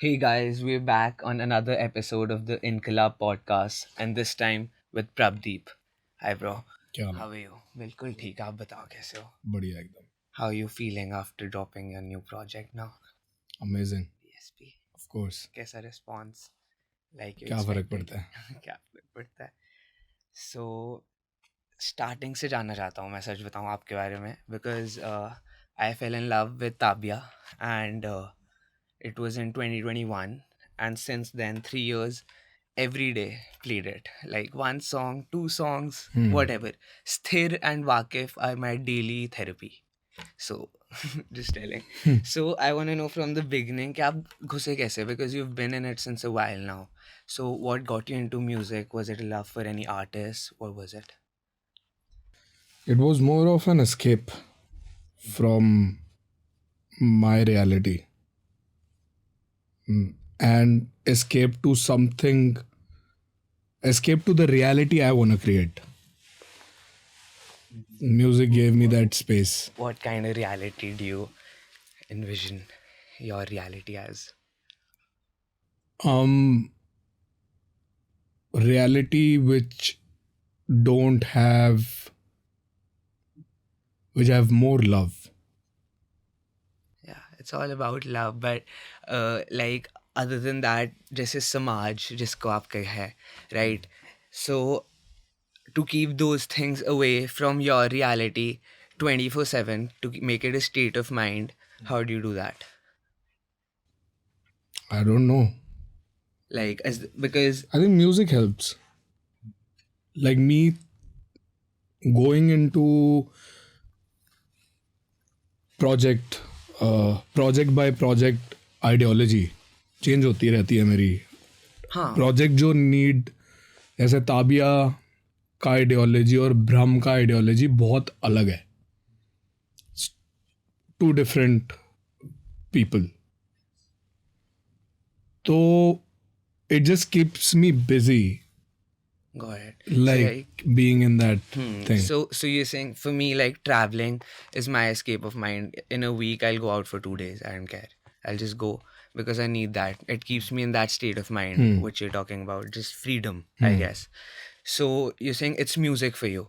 Hey guys, we're back on another episode of the Inqalab Podcast, and this time with Prabh Deep. Hi bro, क्या हाल है? how are you? बिल्कुल ठीक, आप बताओ कैसे हो? बढ़िया एकदम. How are you feeling after dropping your new project now? Amazing. DSP, Of course. कैसा response? Like you क्या फर्क expected? पड़ता है? क्या फर्क पड़ता है? So, starting से जानना चाहता हूँ मैं सच बताऊँ आपके बारे में because I fell in love with Tabia and it was in 2021 and since then 3 years every day played it like one song, two songs, whatever. Sthir and Wakif are my daily therapy. So just telling. So I want to know from the beginning कि आप घुसे कैसे because you've been in it since a while now. So what got you into music? Was it a love for any artist? What was it? It was more of an escape from my reality and escape to the reality I want to create. Music gave me that space. What kind of reality do you envision your reality as? Um, Reality don't have, which have more love. Yeah, it's all about love, but like other than that, जैसे समाज जिसको आप कहे है, right? So to keep those things away from your reality 24/7 to make it a state of mind, how do you do that? I don't know. Like as because I think music helps. Like me going into project by project ideology change होती रहती है मेरी. हाँ project जो need, जैसे ताबिया का ideology और भ्रम का आइडियोलॉजी बहुत अलग है. Two different people. तो it just keeps me busy, got it. like being in that thing. So you're saying for me like traveling is my escape of mind. In a week I'll go out for 2 days. I don't care. I'll just go because I need that. It keeps me in that state of mind, which you're talking about. Just freedom, I guess. So you're saying it's music for you,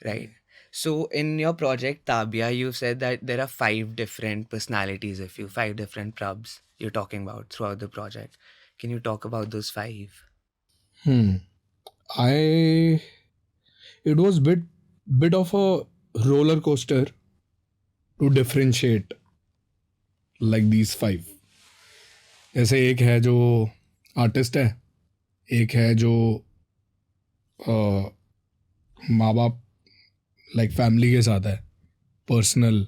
right? So in your project Tabia, you said that there are 5 different personalities of you, 5 different Prabhs you're talking about throughout the project. Can you talk about those 5? I It was bit of a roller coaster to differentiate like these 5. जैसे एक है जो artist है, एक है जो माँ बाप लाइक फैमिली के साथ है, पर्सनल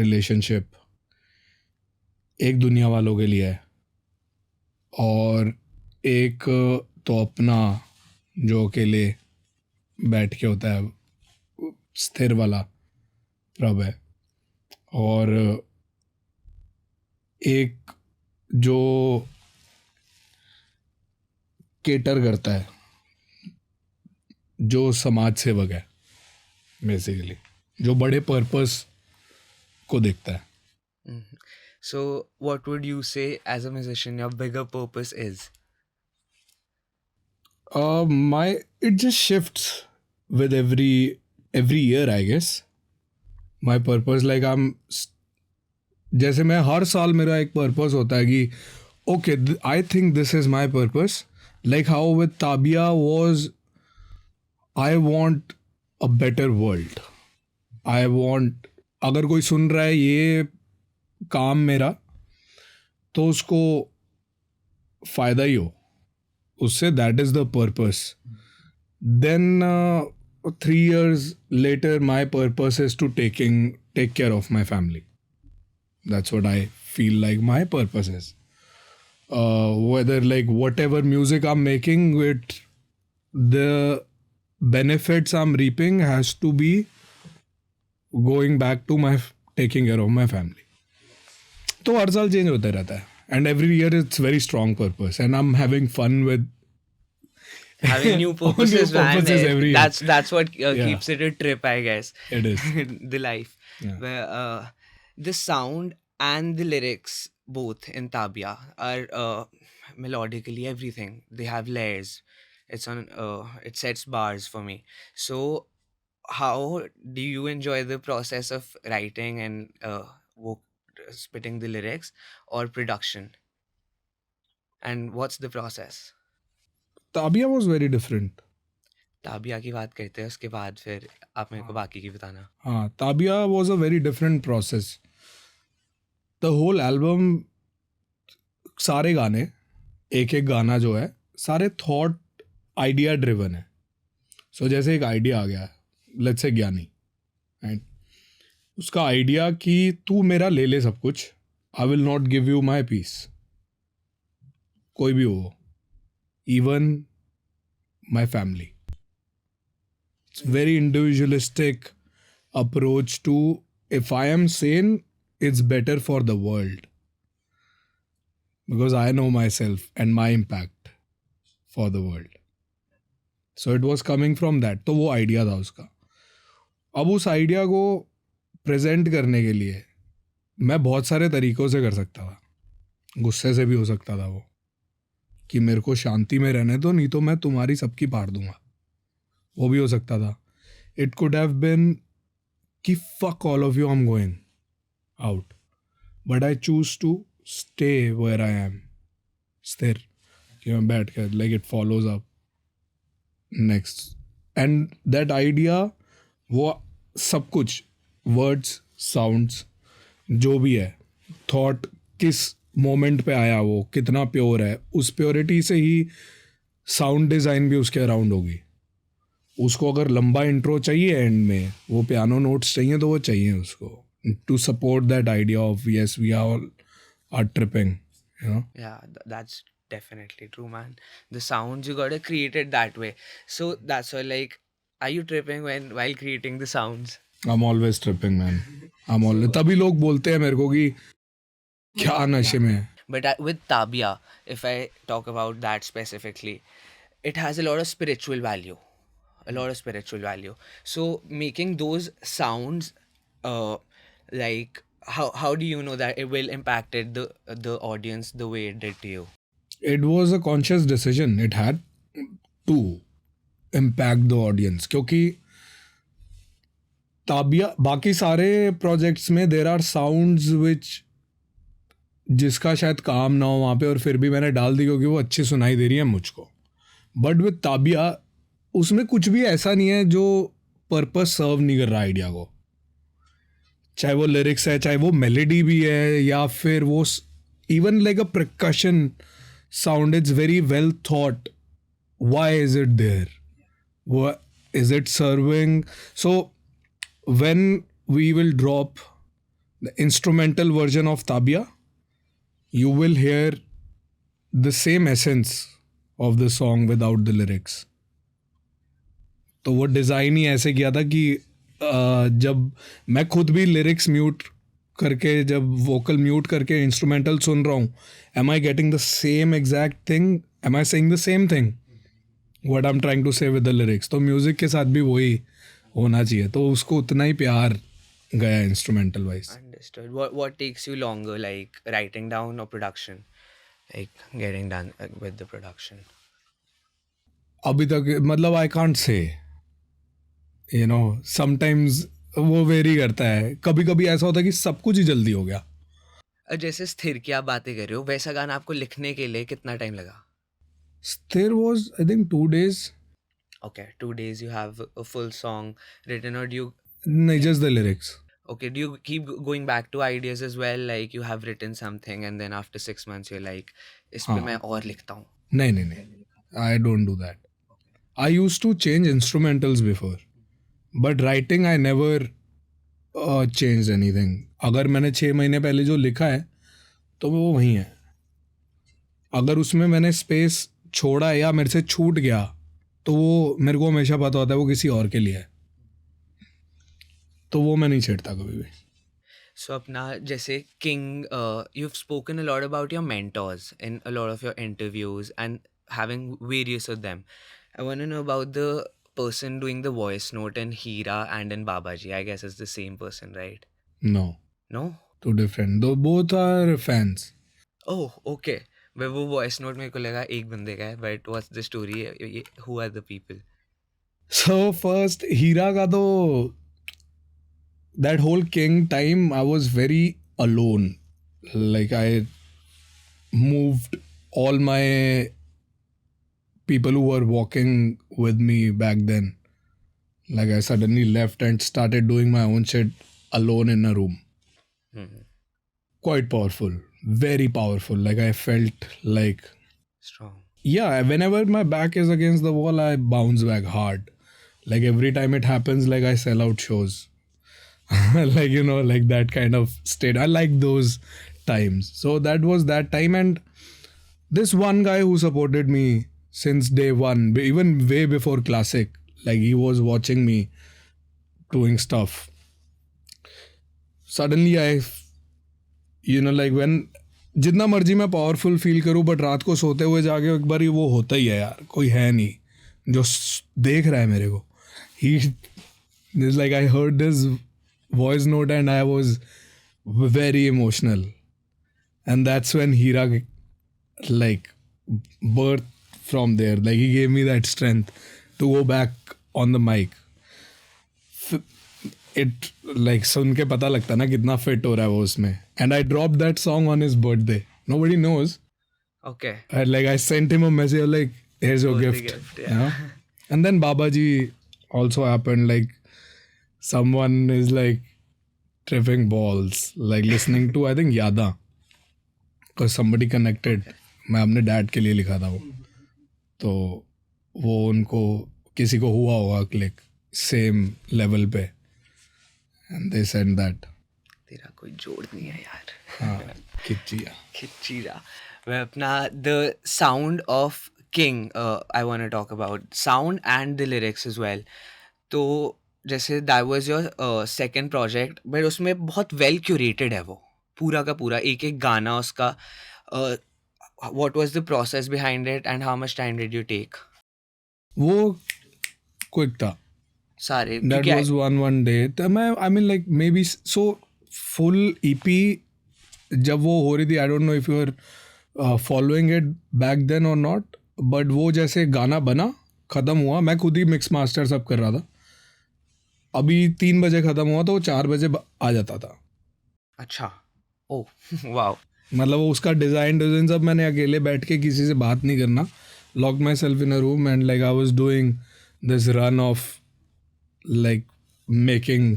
रिलेशनशिप, एक दुनिया वालों के लिए है, और एक तो अपना जो अकेले बैठ के होता है, स्थिर वाला प्रभ है, और एक जो केटर करता है, जो समाज सेवक है, बेसिकली जो बड़े पर्पस को देखता है. So what would you say as a musician your bigger purpose is? It just shifts with every year, I guess. My purpose, like जैसे मैं हर साल मेरा एक पर्पस होता है कि okay I think this is my purpose. Like how with Tabia was, I want a better world. I want, अगर कोई सुन रहा है ये काम मेरा, तो उसको फ़ायदा ही हो उससे. That is the purpose. Then 3 years later my purpose is to take care of my family. That's what I feel like my purpose is. Whether like whatever music I'm making, the benefits I'm reaping has to be going back to my taking care of my family. तो हर साल change होता रहता है, and every year it's very strong purpose, and I'm having fun with Having new purposes, man. every year. That's what keeps it a trip, I guess. It is. The life Yeah. where the sound and the lyrics both in Tabia are melodically everything. They have layers. It sets bars for me. So how do you enjoy the process of writing and spitting the lyrics or production? And what's the process? Tabia was very different. Tabia की बात करते हैं उसके बाद फिर आप मेरे को बाकी की बताना. हाँ, Tabia was a very different process. The whole album, सारे गाने, एक एक गाना जो है, सारे थॉट आइडिया ड्रिवन है. सो जैसे एक आइडिया आ गया, लेट्स से ज्ञानी, राइट, उसका आइडिया कि तू मेरा ले ले सब कुछ, I will not give you my peace, कोई भी हो, even my family. It's very individualistic approach to, if I am sane it's better for the world because I know myself and my impact for the world. So it was coming from that. तो वो idea था उसका. अब उस idea को present करने के लिए मैं बहुत सारे तरीक़ों से कर सकता था. गुस्से से भी हो सकता था वो, कि मेरे को शांति में रहने दो, नहीं तो मैं तुम्हारी सबकी फाड़ दूंगा. वो भी हो सकता था. इट कुड हैव बिन कि fuck all of you, I'm going out, but I choose to stay where I am, स्थिर, कि मैं बैठ कर, like it follows up next. And that idea, वो सब कुछ, words, sounds, जो भी है, thought किस मोमेंट पे आया, वो कितना प्योर है, उस प्योरिटी से ही साउंड डिज़ाइन भी उसके अराउंड होगी. उसको अगर लंबा इंट्रो चाहिए एंड में, वो पियानो नोट्स चाहिए तो वो चाहिए उसको, to support that idea of yes, we all are tripping, you know. Yeah, that's definitely true, man. The sounds you gotta create it that way. So that's why, like, are you tripping while creating the sounds? I'm always tripping, man. I'm always, तभी लोग बोलते हैं मेरे को कि क्या नशे में है. But with Tabia, if I talk about that specifically, it has a lot of spiritual value. A lot of spiritual value. So making those sounds, like, how do you know that it will impacted the audience the way it did to you? It was a conscious decision. It had to impact the audience, क्योंकि ताबिया, बाकी सारे projects में there are sounds विच, जिसका शायद काम ना हो वहाँ पे, और फिर भी मैंने डाल दी क्योंकि वो अच्छी सुनाई दे रही है मुझको. बट विथ ताबिया, उसमें कुछ भी ऐसा नहीं है जो पर्पस सर्व नहीं कर रहा आइडिया को. चाहे वो लिरिक्स है, चाहे वो मेलेडी भी है, या फिर वो even like a percussion sound, it's very well thought. Why is it there? वो is it serving? So when we will drop the instrumental version of ताबिया, you will hear the same essence of the song without the lyrics. तो वो design ही ऐसे किया था कि जब मैं खुद भी लिरिक्स म्यूट करके, जब वोकल म्यूट करके इंस्ट्रूमेंटल सुन रहा हूँ, am I getting the same exact thing, am I saying the same thing what I am trying to say with the lyrics. तो म्यूज़िक के साथ भी वही होना चाहिए. तो उसको उतना ही प्यार गया instrumental wise. Understood. What takes you longer, like writing down or production? Like getting done with the production? अभी तक मतलब I can't say, you know, sometimes वो वेरी करता है. कभी कभी ऐसा होता है कि सब कुछ ही जल्दी हो गया. जैसे स्थिर की आप बातें कर रहे हो, वैसा गाना आपको लिखने के लिए कितना टाइम लगा? स्थिर was I think 2 days. Okay, 2 days you have a full song written, or do you? नहीं, just the lyrics. Okay, do you keep going back to ideas as well? Like you have written something and then after 6 months you're like, इस पे मैं और लिखता हूँ. नहीं नहीं नहीं, I don't do that. I used to change instrumentals before, but writing I never change anything. अगर मैंने 6 महीने पहले जो लिखा है तो वो वहीं है. अगर उसमें मैंने स्पेस छोड़ा या मेरे से छूट गया तो वो मेरे को हमेशा पता होता है वो किसी और के लिए है. तो वो मैं नहीं छेड़ता कभी भी. So अपना जैसे King, you've spoken a lot about your mentors in a lot of your interviews and having various of them. I want to know about the person doing the voice note in Hira and in Babaji. I guess it's the same person, right? No, No? too different. Though both are fans. Oh okay. वो voice note मेरे को लगा एक बंदे का है, but what's the story, who are the people? So first Heera का तो that whole king time I was very alone. Like I moved all my people who were walking with me back then. Like I suddenly left and started doing my own shit alone in a room. Hmm. Quite powerful, very powerful. Like I felt like, Strong. yeah, whenever my back is against the wall, I bounce back hard. Like every time it happens, like I sell out shows. Like, you know, like that kind of state. I like those times. So that was that time. And this one guy who supported me since day one, even way before Classic, like he was watching me doing stuff. Suddenly I, you know, like when जितना मर्जी मैं powerful feel करूं but रात को सोते हुए जाके एक बार वो होता ही है यार, कोई है नहीं जो देख रहा है मेरे को. He is like I heard this voice note and I was very emotional, and that's when Hira like birthed from there. Like he gave me that strength to go back on the mic. It like सुन के पता लगता ना कितना fit हो रहा है वो उसमें. And I dropped that song on his birthday. Nobody knows. Okay. Like I sent him a message like, here's your Birthday gift. gift, You know? And then Babaji also happened. Like someone is like tripping balls, like listening to I think Yada, because somebody connected. मैं अपने dad के लिए लिखा था वो, तो वो उनको किसी को हुआ होगा क्लिक सेम लेवल पे, एंड दे सेंड दैट. तेरा कोई जोड़ नहीं है यार. हाँ खिचिया. खिचीरा. मैं अपना the sound of king I want to talk about sound and the lyrics as well. तो जैसे that was your second project, but उसमें बहुत वेल क्यूरेटेड है वो पूरा का पूरा, एक एक गाना उसका. What was the process behind it and how much time did you take? वो क्विक था. सारे That क्योंकि was one day. तो मैं I mean like maybe so full EP जब वो हो रही थी, I don't know if you were following it back then or not, but वो जैसे गाना बना ख़त्म हुआ, मैं खुद ही मिक्स मास्टर सब कर रहा था. अभी 3 बजे ख़त्म हुआ तो वो 4 बजे आ जाता था. अच्छा. Oh wow. मतलब वो उसका डिज़ाइन सब मैंने अकेले बैठ के किसी से बात नहीं करना, lock my self in a room and like I was doing this run of like making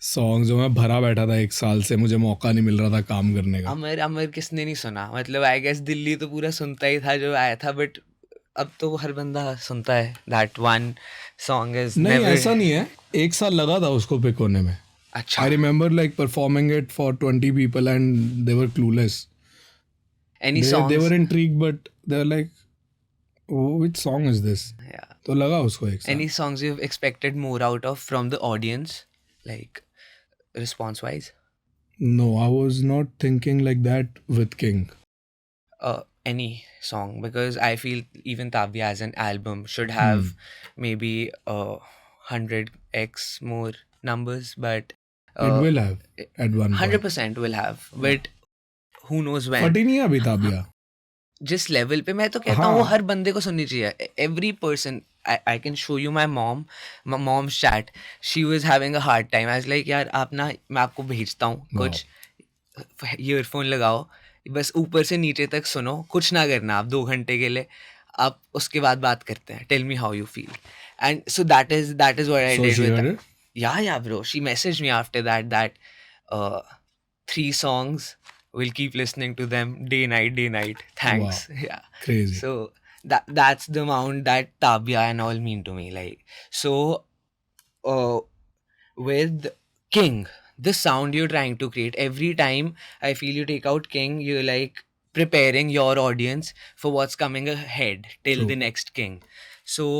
song जो मैं भरा बैठा था 1 साल से, मुझे मौका नहीं मिल रहा था काम करने का. अमर अमर किसने नहीं सुना, मतलब आई गेस दिल्ली तो पूरा सुनता ही था जो आया था, बट अब तो हर बंदा सुनता है. दैट वन सॉन्ग इज नहीं नेवर. ऐसा नहीं है, 1 साल लगा था उसको पिक होने में. अच्छा. I remember like performing it for 20 people and they were clueless. Any they songs? were intrigued but they were like, oh, which song is this? या तो लगा उसको 1 साल. Any songs you expected more out of from the audience, like response wise? No, I was not thinking like that with King. Any song, because I feel even Tabia as an album should have maybe 100x more numbers, but It will have at one point. 100% will have, but who knows when. फटी नहीं है अभी ताबिया. जिस level पे मैं तो कहता हूँ वो हाँ. हर बंदे को सुननी चाहिए. Every person. I can show you my mom's chat. She was having a hard time. I was like यार आप ना, मैं आपको भेजता हूँ कुछ ईयरफोन लगाओ, बस ऊपर से नीचे तक सुनो, कुछ ना करना आप 2 घंटे के लिए, आप उसके बाद बात करते हैं. Tell me how you feel. And so that is what I So did she heard with. it? Yeah, bro. She messaged me after that 3 songs. We'll keep listening to them day night. Thanks. Yeah. Crazy. So that's the amount that Tabia and all mean to me. Like, so with King, the sound you're trying to create, every time I feel you take out King, you're like preparing your audience for what's coming ahead till True. the next King. So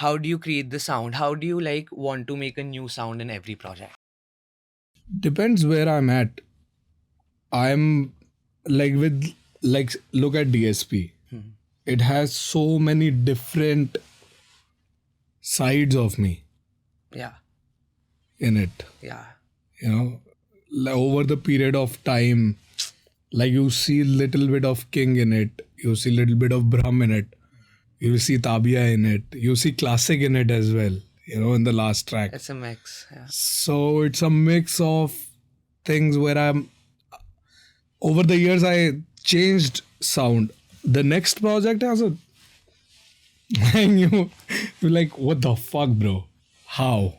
how do you create the sound? How do you like want to make a new sound in every project? Depends where I'm at. I'm like with like look at DSP. It has so many different sides of me Yeah. in it. Yeah. You know, like over the period of time, Like you see little bit of King in it, you see little bit of Brahm in it, you see Tabia in it, you see classic in it as well, you know, in the last track. It's a mix. Yeah. So it's a mix of things where over the years I changed sound. The next project has a and you're like, what the fuck, bro? How?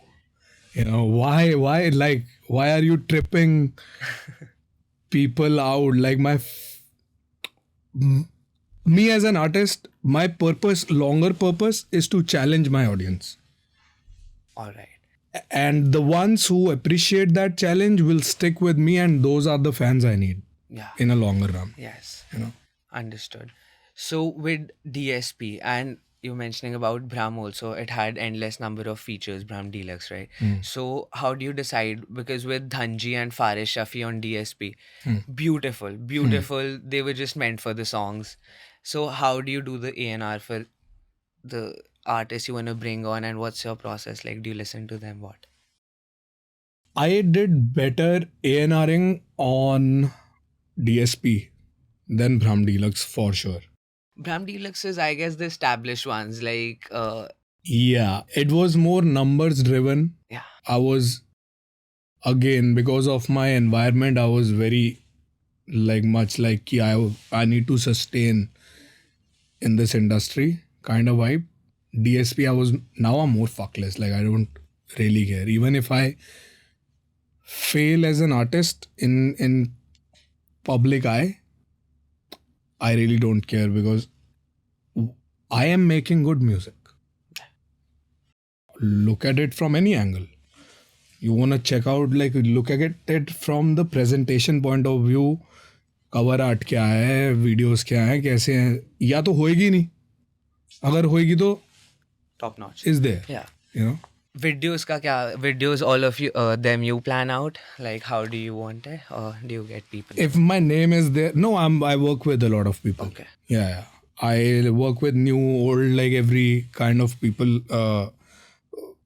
You know, why are you tripping people out? Like me as an artist, my longer purpose is to challenge my audience. All right. And the ones who appreciate that challenge will stick with me, and those are the fans I need Yeah. in a longer run. Yes. You know. Understood. So with DSP and you mentioning about Brahm also, it had endless number of features, Brahm Deluxe, right? So how do you decide? Because with Dhanji and Faris Shafi on DSP, beautiful. They were just meant for the songs. So how do you do the A&R for the artists you want to bring on, and what's your process like? Do you listen to them? What? I did better A&Ring on DSP than Brahm Deluxe for sure. Brahm Deluxe is, I guess, the established ones. Like, Yeah, it was more numbers driven. yeah. I was, again, because of my environment, I was very much like ki I need to sustain in this industry kind of vibe. DSP, now I'm more fuckless. Like I don't really care. Even if I fail as an artist in public eye, I really don't care because I am making good music. Look at it from any angle. You want to check out, like, look at it from the presentation point of view. Cover art क्या है, videos क्या हैं, कैसे हैं, या तो होएगी नहीं, अगर होएगी तो Top notch. is there. Yeah. You know. Videos ka kya? Videos, all of you, them you plan out? Like, how do you want it? Or do you get people? If my name is there, no, I work with a lot of people. Okay. Yeah. I work with new, old, like every kind of people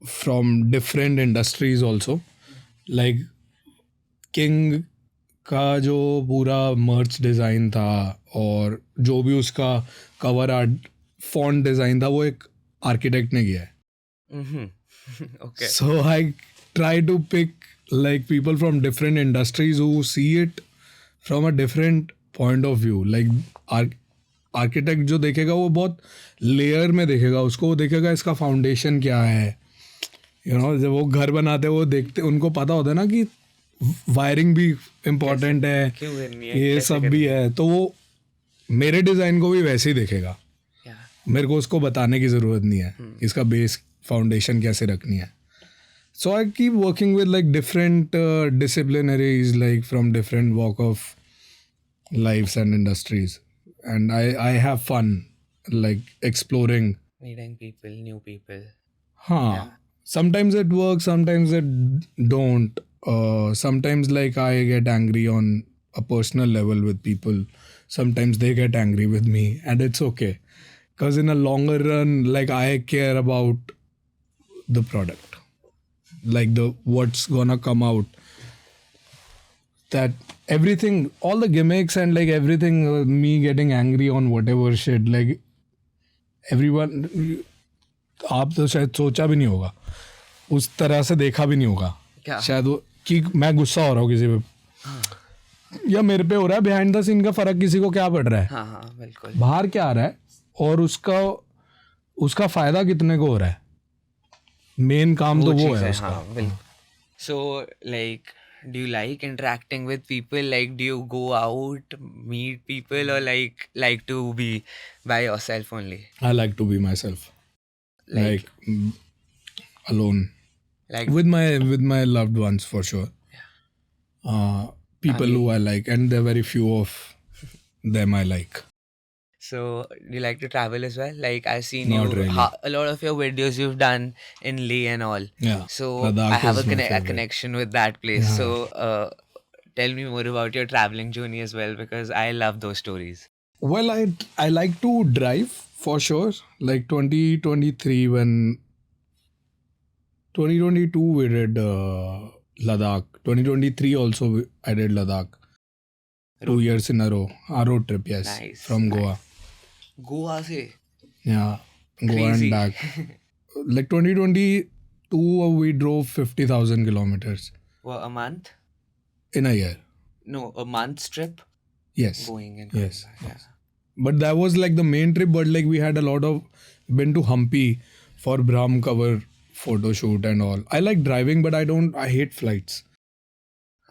from different industries also. Like King का जो पूरा मर्च design था और जो भी उसका cover art font design था वो एक आर्किटेक्ट ने किया है. Okay. So I try to pick like people from different industries who see it from a different point of view. Like architect जो देखेगा वो बहुत लेयर में देखेगा उसको, वो देखेगा इसका फाउंडेशन क्या है, यू नो. जब वो घर बनाते वो देखते, उनको पता होता है ना कि वायरिंग भी इम्पोर्टेंट है, ये सब भी है, तो वो मेरे डिज़ाइन को भी वैसे ही देखेगा. मेरे को उसको बताने की ज़रूरत नहीं है इसका बेस फाउंडेशन कैसे रखनी है. So I keep working with like different disciplinaries like from different walk of lifes and industries, and I have fun like exploring, meeting people, new people. Sometimes it works, sometimes it don't. Sometimes like I get angry on a personal level with people, sometimes they get angry with me, and it's okay because in a longer run, like I care about the product, like the what's gonna come out, that everything, all the gimmicks and like everything, me getting angry on whatever shit, like everyone, आप तो शायद सोचा भी नहीं होगा, उस तरह से देखा भी नहीं होगा शायद वो कि मैं गुस्सा हो रहा हूँ किसी पे, या मेरे पे हो रहा है. बिहाइंड द सीन का फर्क किसी को क्या पड़ रहा है, बिल्कुल. बाहर क्या आ रहा है और उसका फायदा कितने को हो रहा है, मेन काम तो वो है उसका. So like, do you like interacting with people? Like, do you go out, meet people, or like to be by yourself only? I like to be myself, like alone, like with my loved ones for sure. People who I like, and there are very few of them I like. So do you like to travel as well? Like, I've seen Not really. A lot of your videos you've done in Leh and all. Yeah. So Ladakh I have is my a favorite. connection with that place. So tell me more about your traveling journey as well, because I love those stories. Well, I like to drive for sure. Like 2023, when 2022 we did Ladakh. 2023 also I did Ladakh. 2 years in a row. Our road trip, yes. Nice. From nice. Goa. Goa से Yeah. Goa crazy. and back. Like 2022, we drove 50,000 kilometers What, a month? in a year. No, a month's trip Yes. going and coming Yes. back. Yeah. But that was like the main trip, but like we had a lot of been to Hampi for Brahm cover photo shoot and all. I like driving, but I hate flights.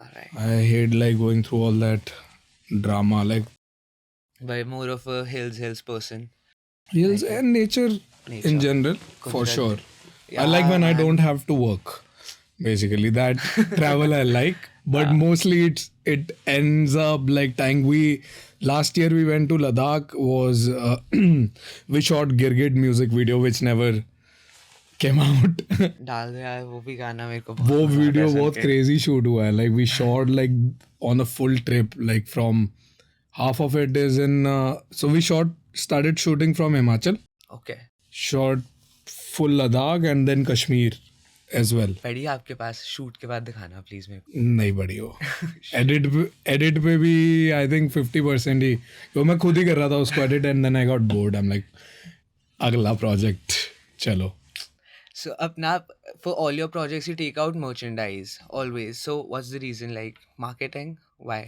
All right. I hate like going through all that drama, like But more of a hills person. hills and nature Nature. in general, for Kudrat. sure. Yeah, I like when I man. don't have to work. Basically, that travel I like, but mostly it ends up like time. Last year we went to Ladakh. Was we shot Girgit music video which never came out. डाल दो यार वो भी गाना मेरे को वो बहुत मजा आता वीडियो है सुन बहुत के. crazy shoot हुआ है. Like we shot like on a full trip. Like from half of it is in. So we started shooting from Himachal. Okay. Shot full Ladakh and then Kashmir as well. पड़ी आपके पास shoot के बाद दिखाना please मेरे को. नहीं बड़ी हो. एडिट पे भी आई थिंक 50% ही वो मैं खुद ही कर रहा था उसको edit and then I got bored. I am like अगला प्रोजेक्ट चलो. So अपना for all your projects you take out merchandise always. So what's the reason, like marketing? Why?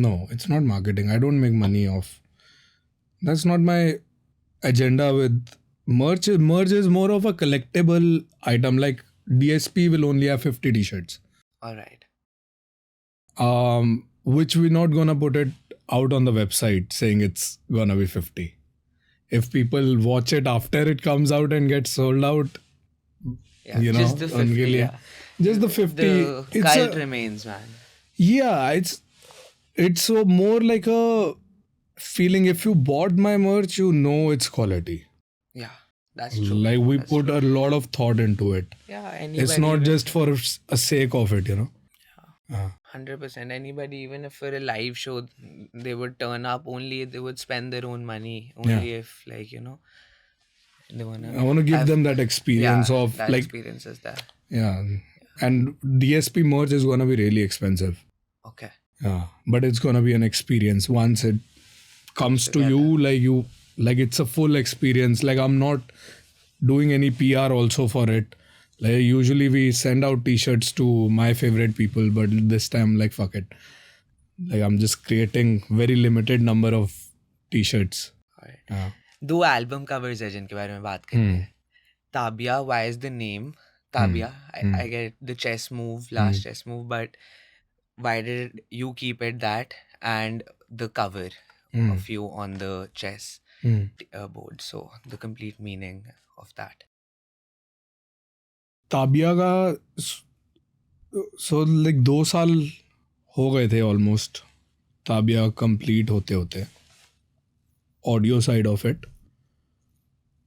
No, it's not marketing. I don't make money off. That's not my agenda with merch. Merch is more of a collectible item. Like DSP will only have 50 t-shirts. All right. Which we're not gonna put it out on the website saying it's gonna be 50. If people watch it after it comes out and gets sold out, Yeah, you know, just the 50. उनके लिए Yeah. just the 50. The It's cult a- remains, man. yeah, it's so more like a feeling. If you bought my merch, you know it's quality. Yeah, that's true. Like we That's put a lot of thought into it. Yeah, anybody. It's not even- just for a sake of it, you know. 100%. Anybody, even if for a live show, they would turn up only. They would spend their own money only if, like, you know, they wanna. I want to give have- them that experience yeah, of that like experience is there. yeah. And DSP merch is gonna be really expensive. Okay. Yeah, but it's gonna be an experience once it comes to you. Like it's a full experience. Like I'm not doing any PR also for it. Like usually we send out t-shirts to my favorite people, but this time like fuck it. Like I'm just creating very limited number of t-shirts. Alright. Yeah. दो album covers है जिनके बारे में बात करते हैं. Tabia, why is the name Tabia? I get the chess move, last chess move, but why did you keep it that and the cover of you on the chess board? So the complete meaning of that. Tabia का so like 2 साल हो गए थे almost Tabia complete होते होते audio side of it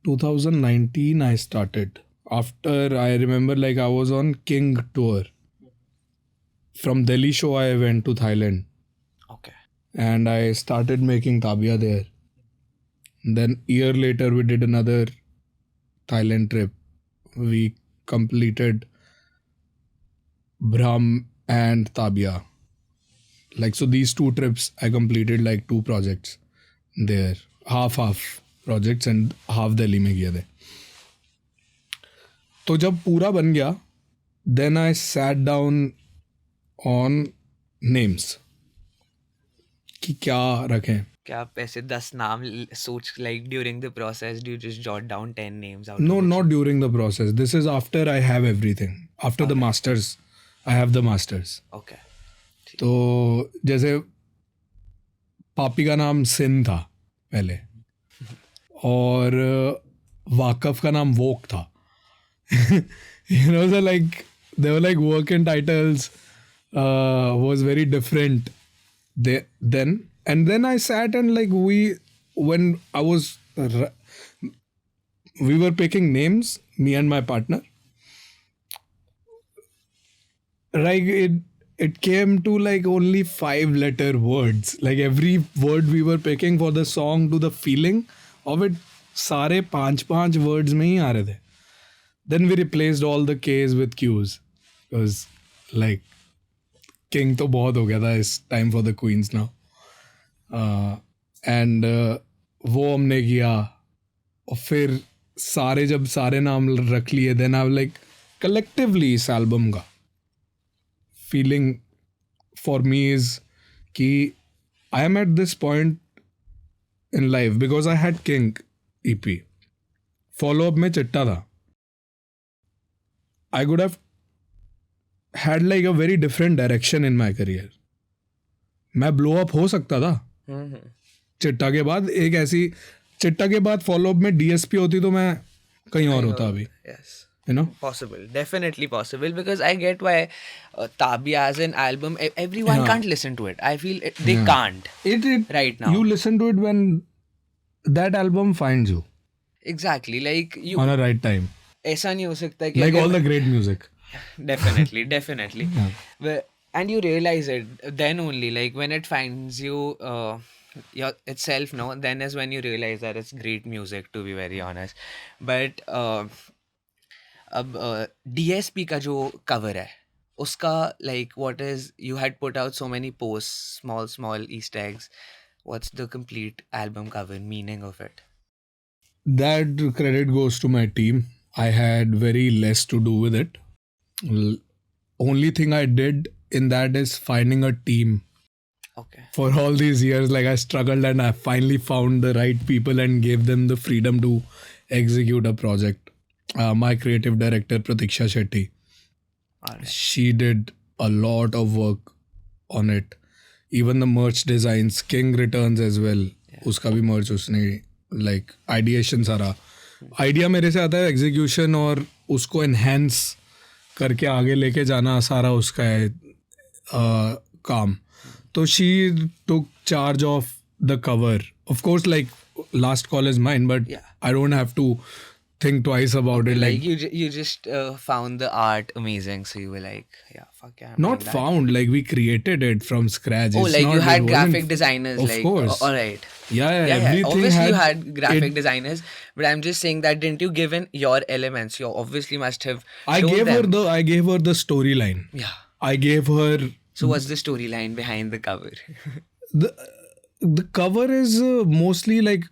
2019 I started. After I remember like I was on King tour. From Delhi show I went to Thailand Okay. and I started making Tabia there. Then year later we did another Thailand trip. We completed Brahm and Tabia. Like so these 2 trips I completed like 2 projects there. Half projects and half Delhi में किए थे. तो जब पूरा बन गया then I sat down on names कि क्या रखें. क्या आप ऐसे 10 नाम सोच like during the process do you just jot down 10 names out? No, not during the process. This is after I have everything. After the masters. I have the masters. Okay. तो जैसे पापी का नाम सिन था पहले और वाकफ का नाम वोक था. You know, so like they were like working titles was very different then. And then I sat and like when I was we were picking names, me and my partner. Like it came to like only 5-letter words. Like every word we were picking for the song to the feeling of it, सारे 5 words में ही आ रहे थे. Then we replaced all the K's with Q's because like King तो बहुत हो गया था. It's time for the Queens now. And वो हमने किया और फिर जब सारे नाम रख लिए देन आई लाइक कलेक्टिवली इस एल्बम का फीलिंग फॉर मी इज कि I am at this point in life because I had king EP follow up में चिट्टा था I could have had like a very different direction in my career मैं blow up हो सकता था चिट्टा के बाद एक ऐसी चिट्टा के बाद फॉलो अप में डीएसपी होती तो मैं कहीं और होता अभी Yes. You know Possible, definitely possible, because I get why Tabia as an album, everyone Yeah. can't listen to it. I feel they Yeah. can't it right now. you listen to it when that album finds you Exactly, like you. on a right time ऐसा नहीं हो सकता कि like अगर all the great music definitely. Yeah. And you realize it then only, like when it finds you itself, no, then is when you realize that it's great music, to be very honest. But अब DSP का जो cover है उसका, like what is, you had put out so many posts, small Easter eggs. What's the complete album cover meaning of it? that credit goes to my team I had very less to do with it only thing I did in that is finding a team Okay. for all these years like I struggled and I finally found the right people and gave them the freedom to execute a project my creative director Pratiksha Shetty Alright. she did a lot of work on it even the merch designs king returns as well उसका भी merch उसने like ideation सारा idea मेरे से आता है execution और उसको enhance करके आगे लेके जाना सारा उसका है काम तो she took charge of the cover of course like last call is mine but Yeah. I don't have to think twice about it Like you just found the art amazing, so you were like, yeah, fuck yeah, I'm not doing that. found like we created it from scratch Oh, It's like not, you it had wasn't- graphic designers, of like course all right. yeah Yeah, everything obviously you had had graphic it- designers, but I'm just saying that didn't you give in your elements? You obviously must have I shown gave her them. the storyline Yeah. I gave her So what's the storyline behind the cover? the the cover is mostly like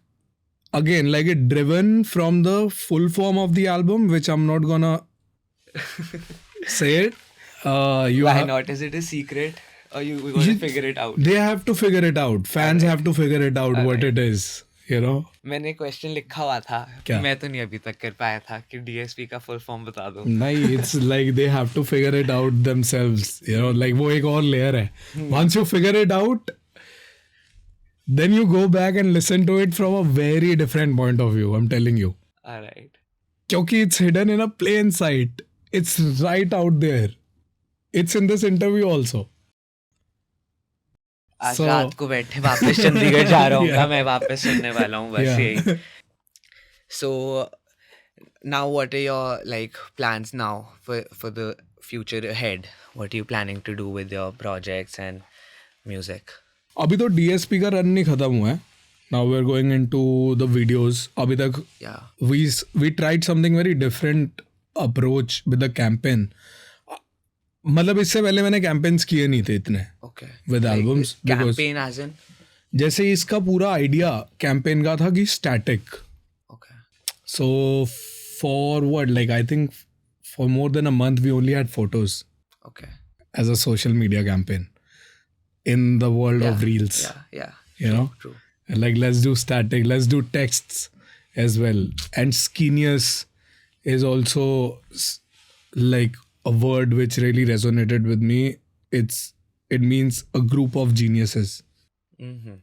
again like it driven from the full form of the album which I'm not gonna say it you Why have, not? Is it a secret? Or we're going to figure it out? they have to figure it out fans have to figure it out what it is you know मैंने question लिखा हुआ था, क्या? मैं तो नहीं अभी तक कर पाया था कि डीएसपी का फुल फॉर्म बता दो. नहीं it's like they have to figure it out themselves you know like वो एक और layer है once you figure it out then you go back and listen to it from a very different point of view I'm telling you Alright. क्योंकि it's hidden in a plain sight it's right out there it's in this interview also आज So- रात को बैठे वापस चंडीगढ़ जा रहा हूँ Yeah. मैं वापस सुनने वाला हूँ बस Yeah. यही. So now what are your like plans now for the future ahead? What are you planning to do with your projects and music? अभी तो DSP का रन नहीं खत्म हुआ है now we're going into the videos अभी तक Yeah. we tried something very different approach with the campaign मतलब इससे पहले मैंने कैंपेन्स किए नहीं थे इतने Okay. with albums because Campaign as in? जैसे इसका पूरा आइडिया कैंपेन का था कि static Okay. so for what like I think for more than a month we only had photos Okay. as a social media campaign in the world of reels Yeah. Yeah. you know True. And like let's do static let's do texts as well and skinniest is also like a word which really resonated with me it means a group of geniuses Mm-hmm.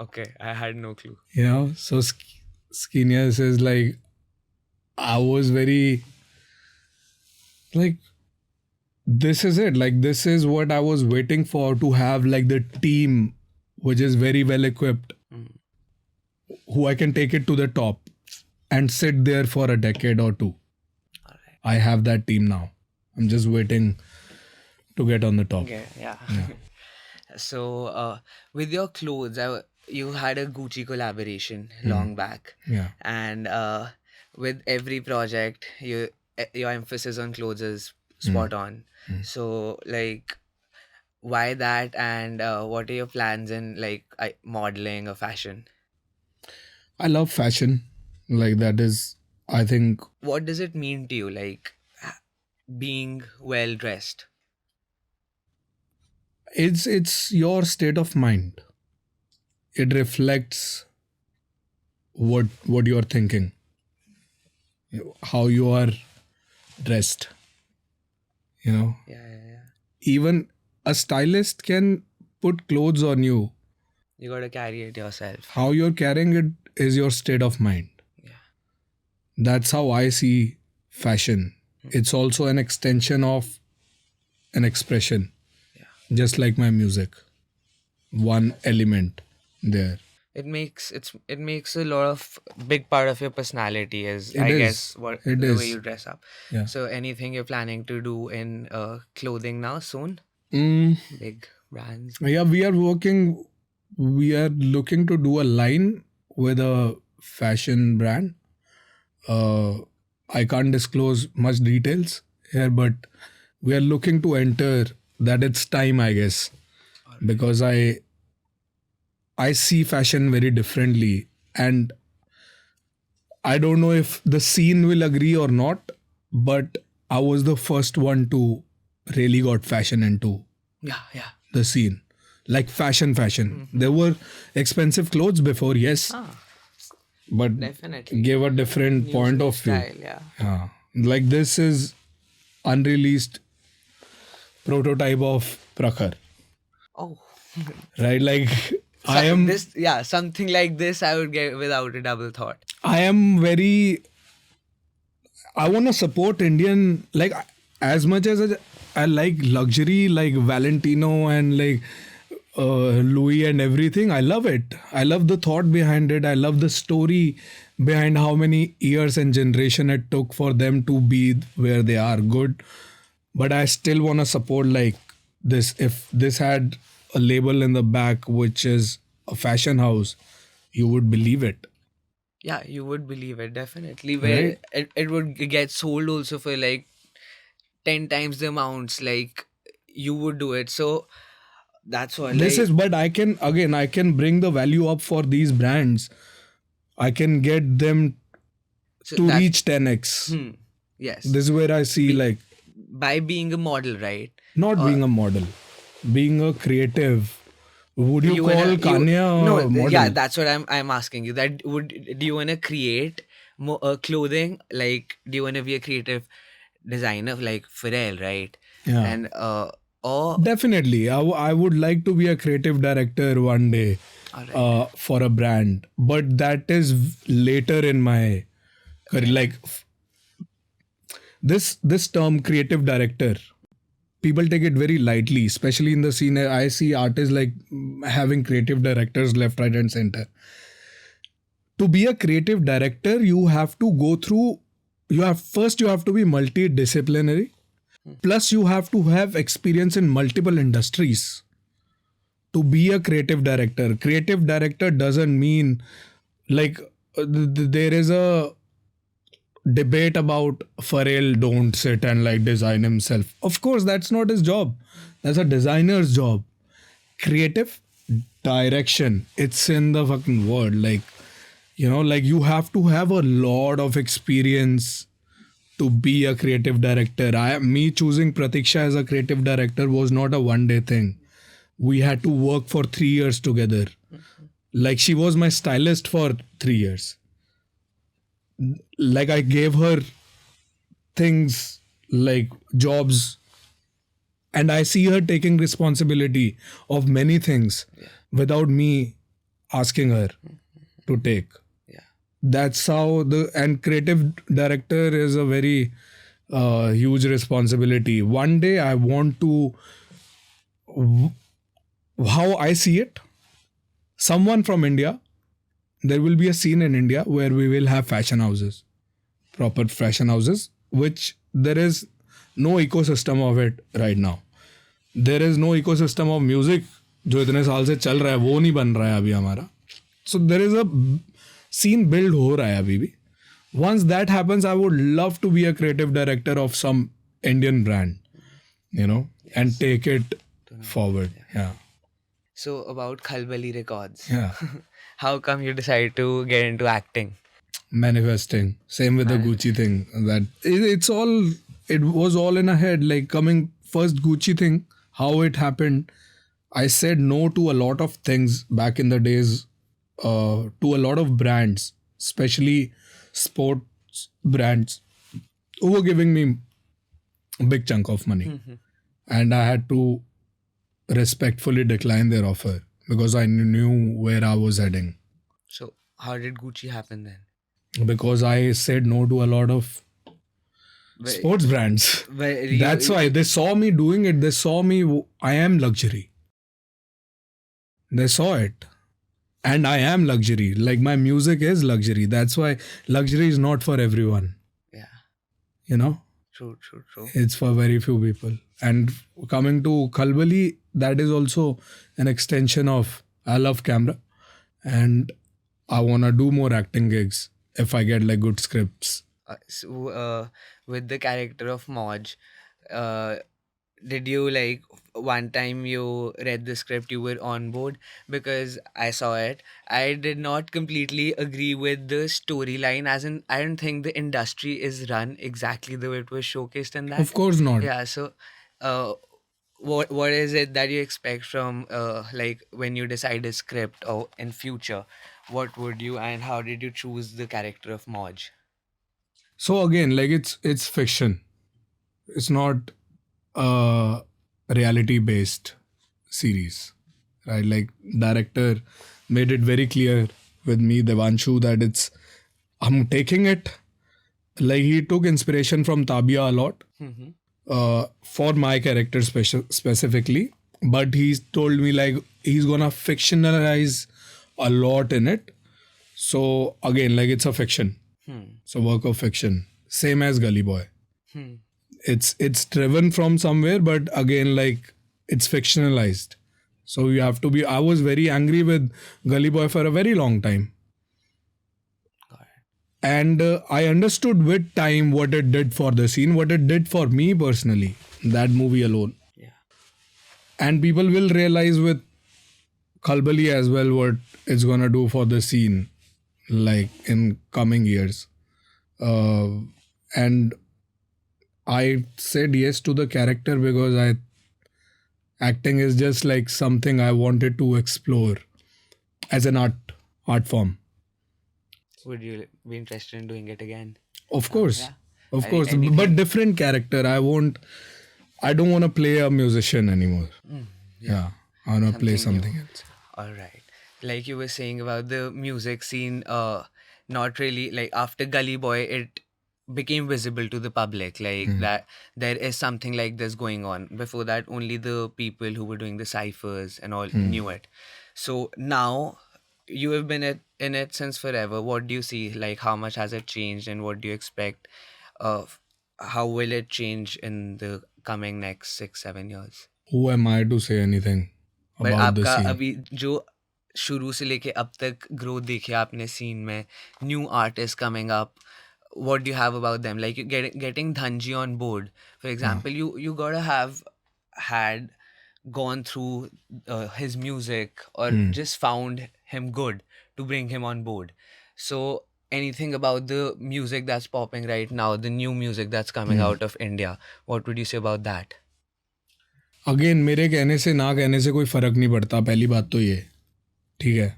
Okay. I had no clue. you know so skinniest is like I was very like this is it like this is what I was waiting for to have like the team which is very well equipped who I can take it to the top and sit there for a decade or two. Alright. I have that team now. I'm just waiting to get on the top. Okay. Yeah. So with your clothes, you had a Gucci collaboration long back, Yeah. and with every project, your emphasis on clothes is spot on. So like, why that, and what are your plans in like modeling or fashion? I love fashion. Like that is, I think What does it mean to you, like being well dressed? it's your state of mind. It reflects what you're thinking, how you are dressed. You know, Yeah, yeah, yeah. even a stylist can put clothes on you. You gotta carry it yourself. How you're carrying it is your state of mind. Yeah. That's how I see fashion. It's also an extension of an expression, Yeah. just like my music. One element there. It makes a lot of big part of your personality is, It I is. guess, what It the way is. you dress up. Yeah. So anything you're planning to do in clothing now soon? Mm, Big brands. yeah, we are working. We are looking to do a line with a fashion brand. Uh, I can't disclose much details here, but we are looking to enter. That it's time, I guess, because I see fashion very differently, and I don't know if the scene will agree or not, but I was the first one to really got fashion into Yeah, yeah. the scene. Like fashion. There were expensive clothes before, yes, Ah, but definitely. gave a different New point new of view. style, yeah. Like this is unreleased prototype of Prakhar, Oh. right? Like I am, Something like this I would get without a double thought. I am very. I want to support Indian, like as much as I like luxury, like Valentino and like Louis and everything. I love it. I love the thought behind it. I love the story behind how many years and generation it took for them to be where they are. Good, but I still want to support like this. If this had a label in the back, which is a fashion house, you would believe it, Yeah, you would believe it, definitely. Where right? it would get sold also for like 10 times the amounts, like you would do it. So that's what, This like, is, but I can bring the value up for these brands. I can get them so to that's, reach 10x. yes. This is where I see like By being a model, right? not Or being a model, being a creative. Would you you call wanna you Kanye no a yeah, model? that's what I'm asking you. That would Do you wanna create more clothing? Like, do you wanna be a creative designer like Pharrell, right? Yeah, And or definitely. I would like to be a creative director one day all right. for a brand, but that is later in my career. Okay. Like this term, creative director, people take it very lightly, especially in the scene. I see artists like having creative directors left, right, and center. To be a creative director, you have to go through. You have to be multidisciplinary. Plus, you have to have experience in multiple industries to be a creative director. Creative director doesn't mean like there is a debate about Pharrell don't sit and like design himself. Of course, that's not his job. That's a designer's job. Creative direction. It's in the fucking word. Like, like you have to have a lot of experience to be a creative director. Me choosing Pratiksha as a creative director was not a one day thing. We had to work for 3 years together. Like she was my stylist for 3 years. Like I gave her things like jobs, and I see her taking responsibility of many things without me asking her to take. Yeah. That's how and creative director is a very huge responsibility. One day I want to, how I see it, someone from India, there will be a scene in India where we will have fashion houses, proper fashion houses, which there is no ecosystem of it right now. There is no ecosystem of music जो इतने साल से चल रहा है वो नहीं बन रहा है अभी हमारा. So there is a scene build हो रहा है अभी भी. Once that happens, I would love to be a creative director of some Indian brand, and take it forward. Yeah. So about Khalbali Records, Yeah. how come you decided to get into acting? Manifesting. Same with the Gucci Manifest. thing. That it's all. It was all in a head. Like coming first Gucci thing, how it happened. I said no to a lot of things back in the days. To a lot of brands, especially sports brands, who were giving me a big chunk of money, and I had to respectfully decline their offer because I knew where I was heading. So how did Gucci happen then? Because I said no to a lot of Where, sports brands. where That's why they saw me doing it. They saw me. I am luxury. They saw it. And I am luxury. Like my music is luxury. That's why luxury is not for everyone. Yeah, You know, true, true, true. it's for very few people. And coming to Khalbali, that is also an extension of I love camera and I want to do more acting gigs if I get like good scripts. With the character of Moj, uh, did you like one time you read the script you were on board? Because I saw it, I did not completely agree with the storyline, as in I don't think the industry is run exactly the way it was showcased in that. Of course not. Yeah, so uh what is it that you expect from like when you decide a script or in future, what would you and how did you choose the character of Moj? So again, like it's fiction. It's not a reality based series, right? Like director made it very clear with me, Devanshu, that I'm taking it. Like he took inspiration from Tabia a lot Mm-hmm. for my character specifically, but he's told me like he's gonna fictionalize a lot in it. So again, like it's a fiction. Hmm. It's a work of fiction. Same as Gully Boy. Hmm. It's driven from somewhere, but again, like it's fictionalized. So you have to be. I was very angry with Gully Boy for a very long time, Got it. and I understood with time what it did for the scene, what it did for me personally. That movie alone, Yeah. and people will realize with Khalbali as well what it's gonna do for the scene, like in coming years. And I said yes to the character because acting is just like something I wanted to explore as an art form. Would you be interested in doing it again? Of course, Yeah. of course, but Anything? different character. I don't want to play a musician anymore. Yeah, I want to play Something something new. else. All right. Like you were saying about the music scene, not really like after Gully Boy, it became visible to the public, like that there is something like this going on. Before that, only the people who were doing the ciphers and all knew it. So now you have been in it since forever. What do you see? Like how much has it changed, and what do you expect? Of how will it change in the coming next 6-7 years? Who am I to say anything but about the आपका scene? अभी जो शुरू से लेके अब तक growth देखी आपने सीन में new artist coming up what do you have about them, like you getting Dhanji on board for example, you gotta have had gone through his music or just found him good to bring him on board. So anything about the music that's popping right now, the new music that's coming out of India, what would you say about that? Again मेरे कहने से ना कहने से कोई फ़र्क नहीं पड़ता. पहली बात तो ये ठीक है.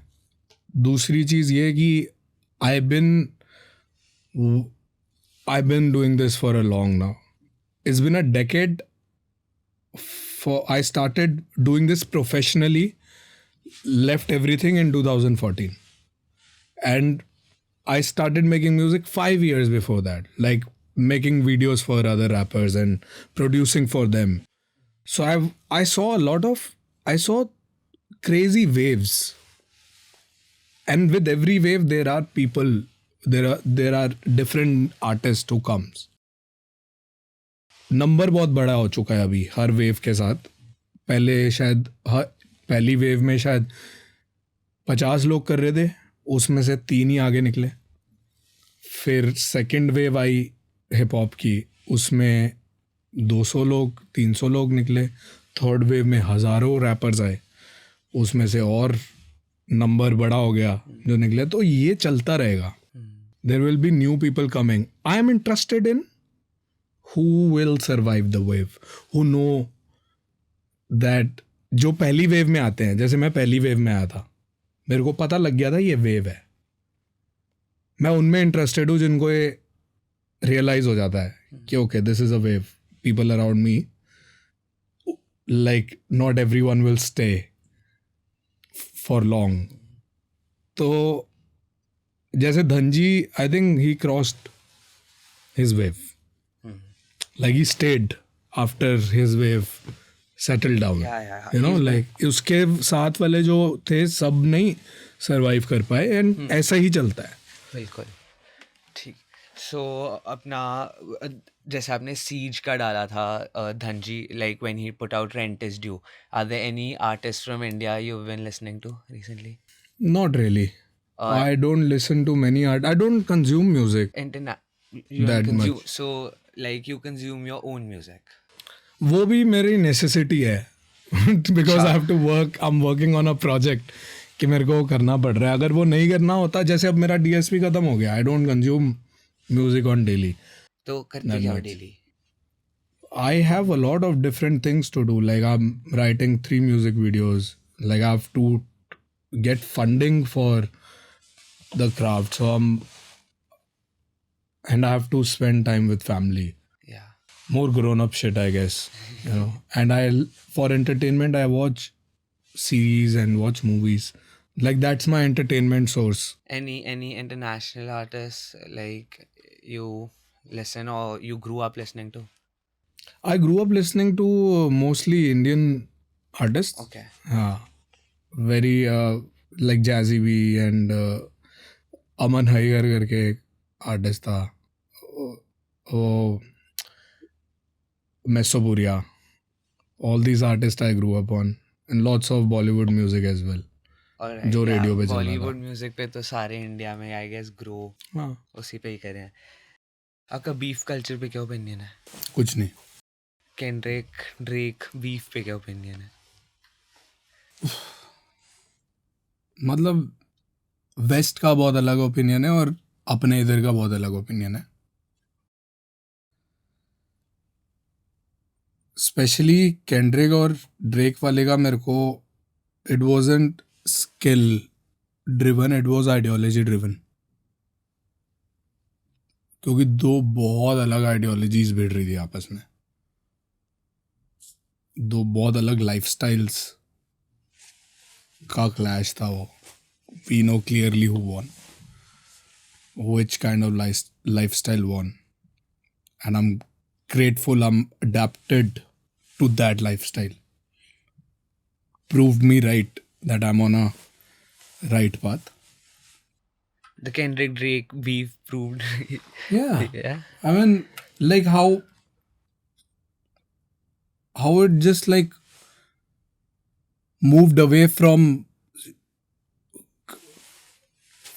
दूसरी चीज़ ये कि I been doing this for a long now. It's been a decade. I started doing this professionally, left everything in 2014, and I started making music 5 years before that, like making videos for other rappers and producing for them. So I saw crazy waves, and with every wave there are people, there are different artists who comes. Number बहुत बड़ा हो चुका है अभी हर wave के साथ. पहले शायद पहली वेव में शायद 50 लोग कर रहे थे, उसमें से 3 ही आगे निकले. फिर सेकंड वेव आई हिप हॉप की, उसमें 200 लोग 300 लोग निकले. थर्ड वेव में हज़ारों रैपर्स आए, उसमें से और नंबर बड़ा हो गया जो निकले, तो ये चलता रहेगा. There will be new people coming. I am interested in who will survive the wave, who know that जो पहली वेव में आते हैं. जैसे मैं पहली वेव में आया था, मेरे को पता लग गया था ये वेव है. मैं उनमें इंटरेस्टेड हूँ जिनको ये रियलाइज हो जाता है कि okay this is a wave, people around me, like not everyone will stay for long. तो जैसे Dhanji, I think he crossed his wave, like he stayed after his wave settle down, you know, like उसके साथ वाले जो थे सब नहीं survive कर पाए, एंड ऐसा ही चलता है. बिल्कुल ठीक. सो अपना जैसे आपने सीज का डाला था धनजी, like when he put out rent is due, are there any artist from India you have been listening to recently? Not really. I don't listen to many art. I don't consume music You that consume, much. so like you consume your own music. वो भी मेरी necessity है because I have to work. I am working on a project कि मेरे को वो करना पड़ रहा है. अगर वो नहीं करना होता, जैसे अब मेरा DSP खत्म हो गया, I don't consume music on daily. तो करते क्या हो daily? I have a lot of different things to do. Like I'm writing 3 music videos. Like I have to get funding for the craft. So and I have to spend time with family. Yeah. More grown up shit, I guess. You know. And for entertainment, I watch series and watch movies. Like that's my entertainment source. Any international artists like you listen or you grew up listening to? I grew up listening to mostly Indian artists. Okay. Very like Jazzy B and Aman Haigar करके एक artist था, वो Mesoburia. All these artists I grew up on, and lots of Bollywood music as well. Alright, जो radio पे चल रहा Bollywood music पे तो सारे इंडिया में आई गेस ग्रो था. उसी पे ही करे हैं. आपका बीफ कल्चर पे क्या ओपिनियन है? कुछ नहीं. केंड्रिक, ड्रेक, बीफ पे क्या ओपिनियन है? मतलब वेस्ट का बहुत अलग ओपिनियन है और अपने इधर का बहुत अलग ओपिनियन है. स्पेशली केंड्रिक और ड्रेक वाले का मेरे को, it wasn't skill driven, it was ideology driven. क्योंकि दो बहुत अलग आइडियोलॉजीज भिड़ रही थी आपस में, दो बहुत अलग लाइफस्टाइल्स का क्लैश था वो. We know clearly who won, which kind of lifestyle won, and I'm grateful I'm adapted to that lifestyle. Proved me right that I'm on a right path. The Kendrick Drake beef proved. Yeah. Yeah. I mean, like how it just like moved away from,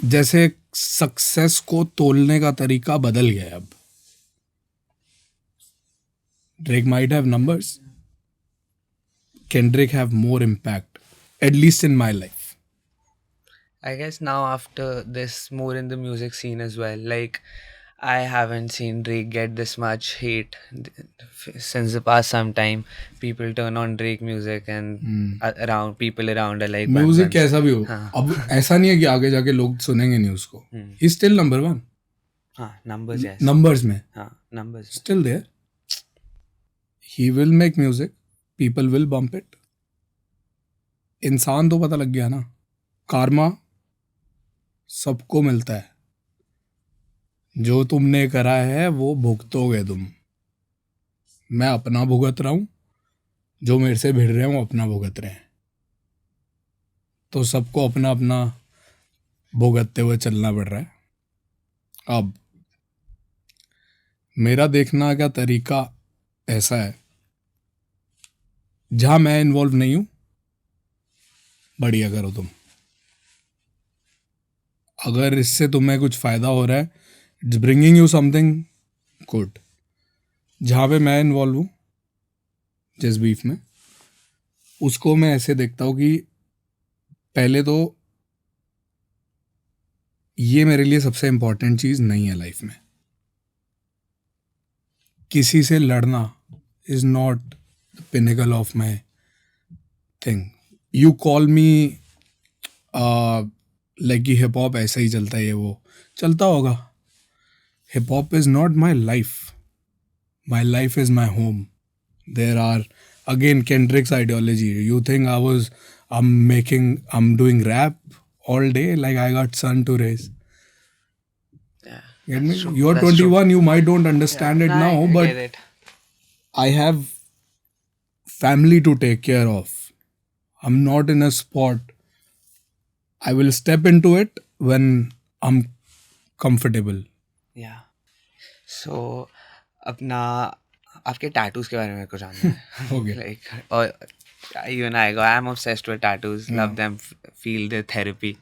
जैसे success को तोलने का तरीका बदल गया है अब. Drake might have numbers. Kendrick have more impact, at least in my life. I guess now after this, more in the music scene as well. Like, I haven't seen Drake get this much hate since the past some time. People turn on Drake music and around people around are like, music कैसा भी हो, हाँ. अब ऐसा नहीं है कि आगे जाके लोग सुनेंगे नहीं उसको. He still number 1. हाँ, numbers yes. नंबर्स में हाँ, numbers. Still there. He will make music, people will bump it. इंसान तो पता लग गया ना, कार्मा सबको मिलता है. जो तुमने करा है वो भुगतोगे तुम. मैं अपना भुगत रहा हूं, जो मेरे से भिड़ रहे हैं वो अपना भुगत रहे हैं. तो सबको अपना अपना भुगतते हुए चलना पड़ रहा है. अब मेरा देखना का तरीका ऐसा है, जहां मैं इन्वॉल्व नहीं हूं, बढ़िया करो तुम. अगर इससे तुम्हें कुछ फ़ायदा हो रहा है, it's bringing you something good. जहाँ पे मैं इन्वॉल्व हूँ, जिस बीफ में, उसको मैं ऐसे देखता हूँ कि पहले तो ये मेरे लिए सबसे इम्पोर्टेंट चीज़ नहीं है लाइफ में. किसी से लड़ना is not the pinnacle of my thing. You call me like कि हिप हॉप ऐसा ही चलता है, ये वो चलता होगा. Hip hop is not my life. My life is my home. There are again Kendrick's ideology. You think I'm doing rap all day? Like I got sun to raise. Yeah, Get me? that's true. You're That's true. 21. You might don't Yeah, understand it no, now, I but get it. I have family to take care of. I'm not in a spot. I will step into it when I'm comfortable. Yeah. So, अपना आपके tattoos के बारे में मेरे को जानना है. Okay. Like, or you and I go. I'm obsessed with tattoos. Love them. Feel the therapy.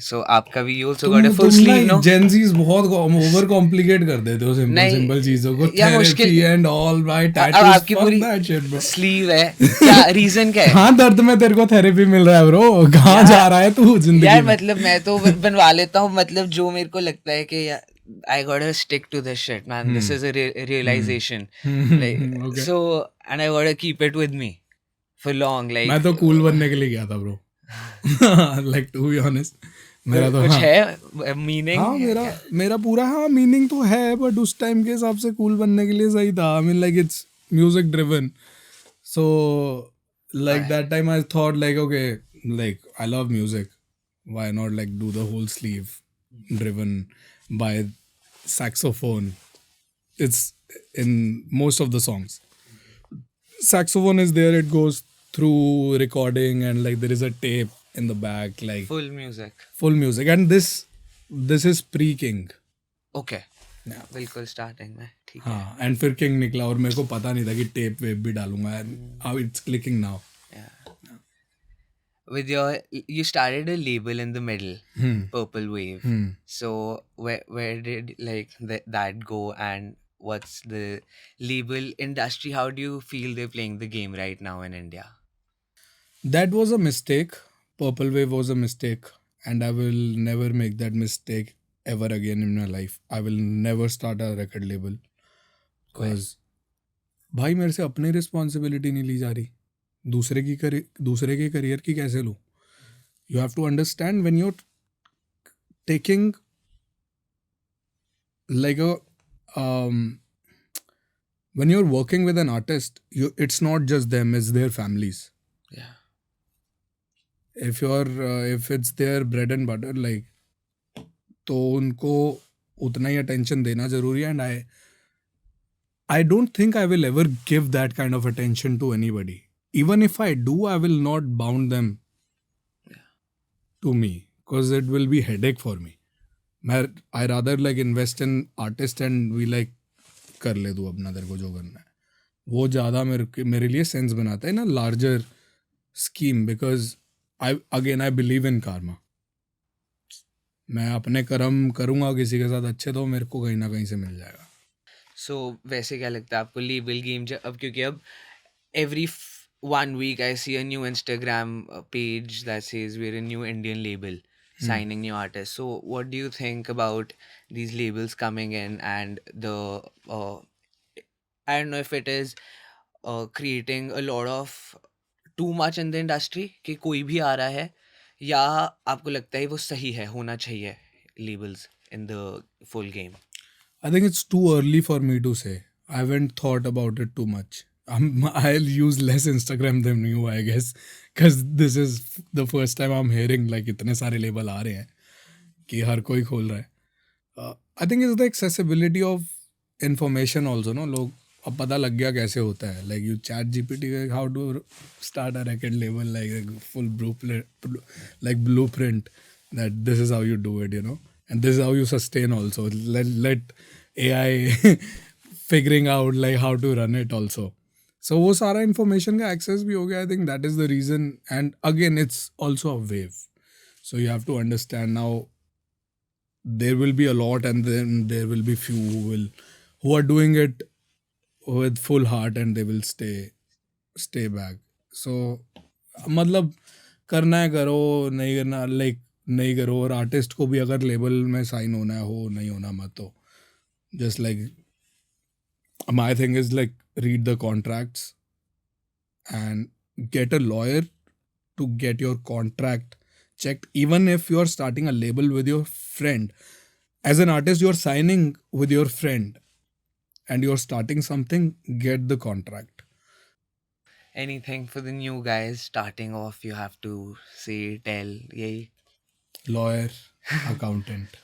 So आपका भी you also got a full तुम ना sleeve, no? जेंजीज बहुत ओवर कॉम्प्लिकेट कर देते हो सिंपल नहीं, सिंपल चीजों को. या मुश्किल. थेरेपी एंड ऑल माय अब टैटूज, आपकी फक पूरी दैट शिट ब्रो. स्लीव है. क्या रीजन क्या है? कहाँ दर्द में तेरे को थेरेपी मिल रहा है ब्रो? कहाँ यार- जा रहा है तू जिंदगी यार में? मतलब मैं तो बनवा लेता हूँ. मतलब जो मेरे को लगता है कि I gotta stick to this shit, man. This is a realization. Like, Okay. so, and I gotta keep it with me for long. Like, मैं तो कूल बनने के लिए गया था bro. Like to be honest, मेरा तो कुछ हाँ है मीनिंग. हाँ मेरा पूरा हाँ मीनिंग तो है, बट उस टाइम के हिसाब से कूल बनने के लिए सही था. I mean like it's music driven. So like that time I thought like okay, like I love music, why not like do the whole sleeve driven by saxophone. It's in most of the songs saxophone is there. It goes through recording and like there is a tape in the back, like full music. full music. And this is pre-King. Okay. बिल्कुल starting में ठीक है. हाँ, and फिर king निकला और मेरे को पता नहीं था कि टेप वेप भी डालूंगा. How it's clicking now. With you started a label in the middle, Purple Wave. So where did like that go, and what's the label industry? How do you feel they're playing the game right now in India? That was a mistake. Purple Wave was a mistake, and I will never make that mistake ever again in my life. I will never start a record label because भाई मेरे से अपनी responsibility नहीं ली जा रही, दूसरे के career की कैसे लूँ? You have to understand when you're taking like when you're working with an artist, it's not just them, it's their families. Yeah. If it's their bread and butter, like तो उनको उतना ही attention देना जरूरी है. And I don't think I will ever give that kind of attention to anybody. Even if I do, I will not bound them to me because it will be headache for me. I rather like invest in artist and we like कर ले तू अपना, तेरे को जो करना है वो ज़्यादा मेरे लिए सेंस बनाता है ना larger scheme. Because I believe in Karma. मैं अपने कर्म करूँगा किसी के साथ अच्छे तो मेरे को कहीं ना कहीं से मिल जाएगा. So वैसे क्या लगता है आपको लेबल गेम अब, क्योंकि अब every 1 week I see a new Instagram page that says we're a new Indian label signing new artists. So what do you think about these labels coming in and the I don't know if it is creating a lot of too much in the industry कि कोई भी आ रहा है, या आपको लगता है वो सही है, होना चाहिए labels in the full game? I think it's too early for me to say. I haven't thought about it too much. I'll use less Instagram than you, I guess, because this is the first time I'm hearing like इतने सारे label आ रहे हैं कि हर कोई खोल रहा है. I think it's the accessibility of information also, no? लोग अब पता लग गया कैसे होता है. Like you chat GPT how to start a record label, like a full blueprint that this is how you do it, you know, and this is how you sustain also. Let AI figuring out like how to run it also. So वो सारा information का access भी हो गया. I think that is the reason. And again, it's also a wave. So you have to understand now there will be a lot and then there will be few who are doing it with full heart and they will stay back. सो मतलब करना है करो, नहीं करना like नहीं करो. और artist को भी अगर लेबल में साइन होना है हो, नहीं होना मत हो. Just like my thing is like read the contracts and get a lawyer to get your contract checked. Even if you're starting a label with your friend, as an artist you're signing with your friend and you're starting something, get the contract. Anything for the new guys starting off, you have to say, tell, yay. Lawyer, accountant,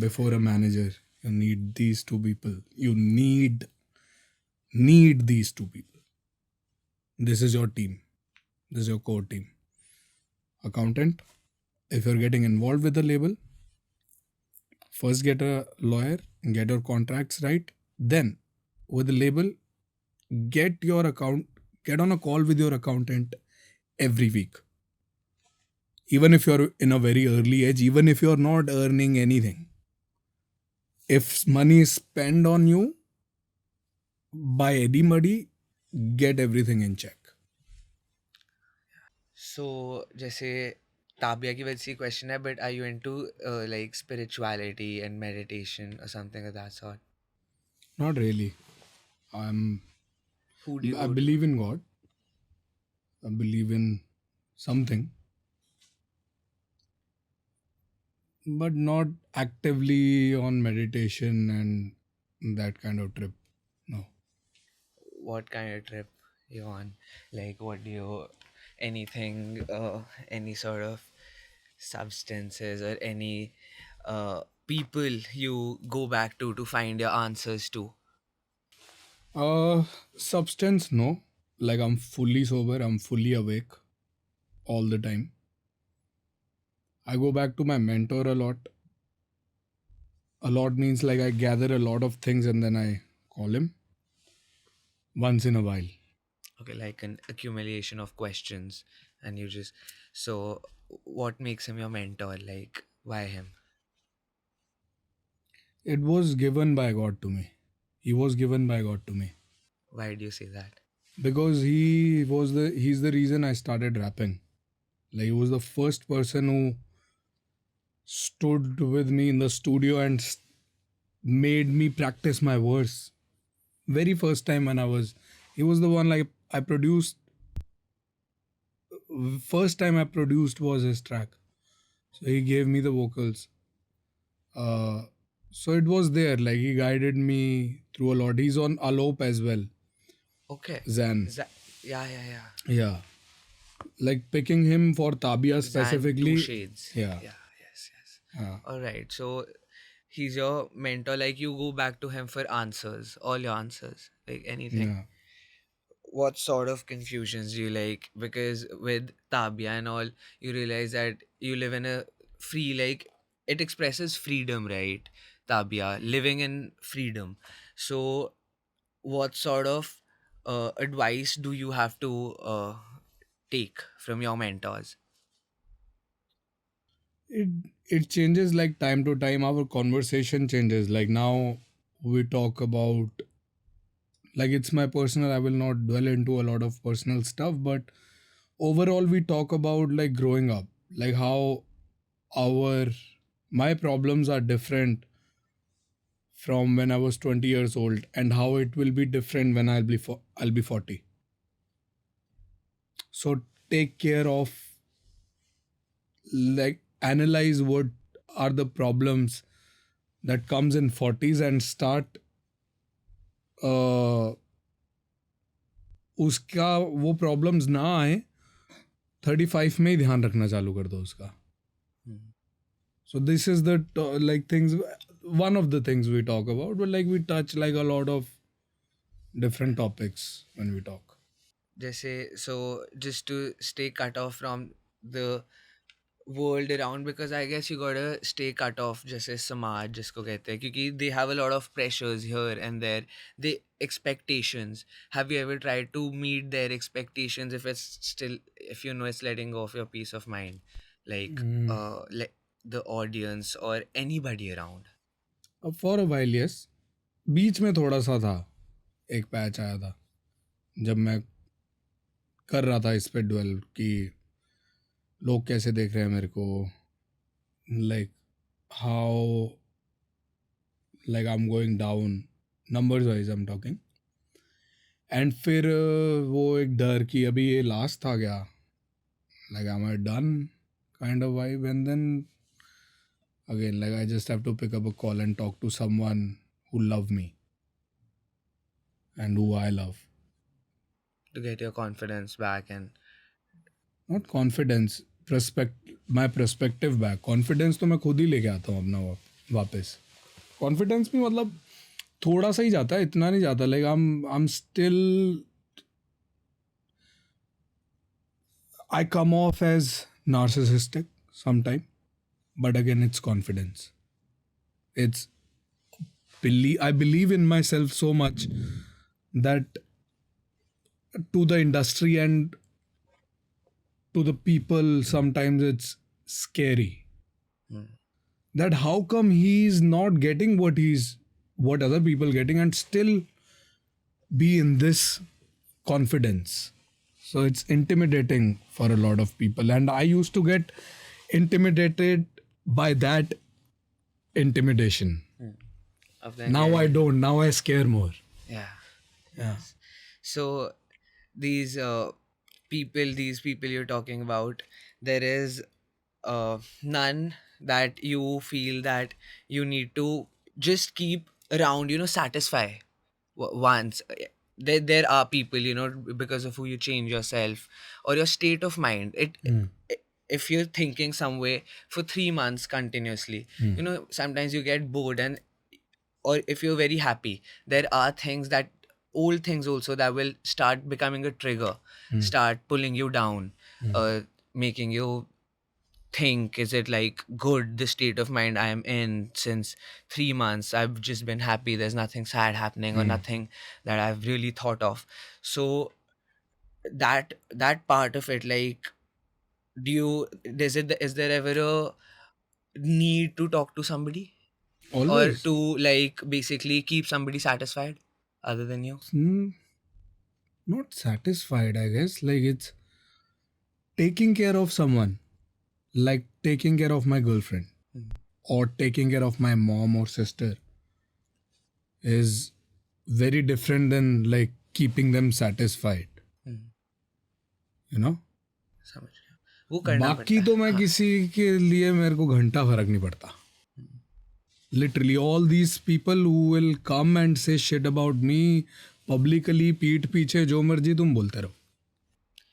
before a manager, you need these two people. You need these two people. This is your team. This is your core team. Accountant, if you're getting involved with the label, first get a lawyer, get your contracts right. Then, with the label, get on a call with your accountant every week. Even if you're in a very early age, even if you're not earning anything, if money is spent on you by anybody, get everything in check. So जैसे ताबिया की वजह से question है, but are you into like spirituality and meditation or something of that sort? Not really. I'm. Who do you I go to? believe in God. I believe in something, but not actively on meditation and that kind of trip. No. What kind of trip you on? Like, what do you, anything, any sort of substances or any people you go back to find your answers to? Substance, no. Like I'm fully sober, I'm fully awake all the time. I go back to my mentor a lot. A lot means like I gather a lot of things and then I call him once in a while. Okay, like an accumulation of questions, and you just, so what makes him your mentor? Like, why him? It was given by God to me. He was given by God to me. Why do you say that? Because he's the reason I started rapping. Like he was the first person who stood with me in the studio and made me practice my verse. Very first time when he was the one like I produced. First time I produced was his track. So he gave me the vocals. Uh, so it was there. Like he guided me through a lot. He's on Alop as well. Okay. Zan. Yeah, yeah, yeah. Yeah. Like picking him for Tabia Zan Two specifically. Shades. Yeah. Yeah, yes, yes. Uh, All right. So he's your mentor. Like, you go back to him for answers, all your answers, like anything. yeah. What sort of confusions do you like? Because with Tabia and all, you realize that you live in a free, like, it expresses freedom, right? Tabia, living in freedom. So, what sort of advice do you have to take from your mentors? It it changes like time to time. Our conversation changes. Like now we talk about like it's my personal. I will not dwell into a lot of personal stuff, but overall we talk about like growing up, like how our my problems are different from when I was 20 years old and how it will be different when I'll be 40. So take care of like analyze what are the problems that comes in 40s and start uh, उसका वो problems ना आए 35 में ही ध्यान रखना चालू कर दो उसका. Hmm. So this is the like things, one of the things we talk about, but like we touch like a lot of different topics when we talk. Jesse, so just to stay cut off from the world around, because I guess you gotta stay cut off जैसे समाज जिसको कहते हैं, क्योंकि they have a lot of pressures here and there, they expectations. Have you ever tried to meet their expectations if it's still, if you know it's letting go of your peace of mind, like Mm. the audience or anybody around? For a while, yes. बीच में थोड़ा सा था, एक patch आया था जब मैं कर रहा था इस पे ड्वेल कि लोग कैसे देख रहे हैं मेरे को, like how like I am going down numbers wise I am talking. And फिर वो एक डर कि अभी ये लास्ट था क्या, like am I done kind of vibe. And then again, like I just have to pick up a call and talk to someone who love me and who I love. To get your confidence back and Not confidence, my perspective back. Confidence तो मैं खुद ही लेके आता हूँ अपना वापस. Confidence भी मतलब थोड़ा सा ही जाता है, इतना नहीं जाता. Like I'm still, I come off as narcissistic sometime, but again it's confidence. It's I believe in myself so much that to the industry and to the people sometimes it's scary. That how come he's not getting what other people getting and still be in this confidence. So it's intimidating for a lot of people, and I used to get intimidated by that intimidation. of the Now I don't. Now I scare more. yeah. So these people you're talking about, there is none that you feel that you need to just keep around, satisfy once. There are people, because of who you change yourself or your state of mind. If you're thinking some way for 3 months continuously, sometimes you get bored, and or if you're very happy, there are things that old things also that will start becoming a trigger, start pulling you down, making you think, is it like good, the state of mind I am in since 3 months? I've just been happy, there's nothing sad happening or nothing that I've really thought of. So that part of it, like, is there ever a need to talk to somebody or Always. to like basically keep somebody satisfied other than you? Not satisfied, I guess. Like it's taking care of someone, like taking care of my girlfriend or taking care of my mom or sister is very different than like keeping them satisfied. You know? समझ गया, वो करना बाकी पड़ता तो है. मैं किसी के लिए मेरे को घंटा फर्क नहीं पड़ता. Literally all these people who will come and say shit about me publicly, पीठ पीछे जो मर्जी तुम बोलते रहो.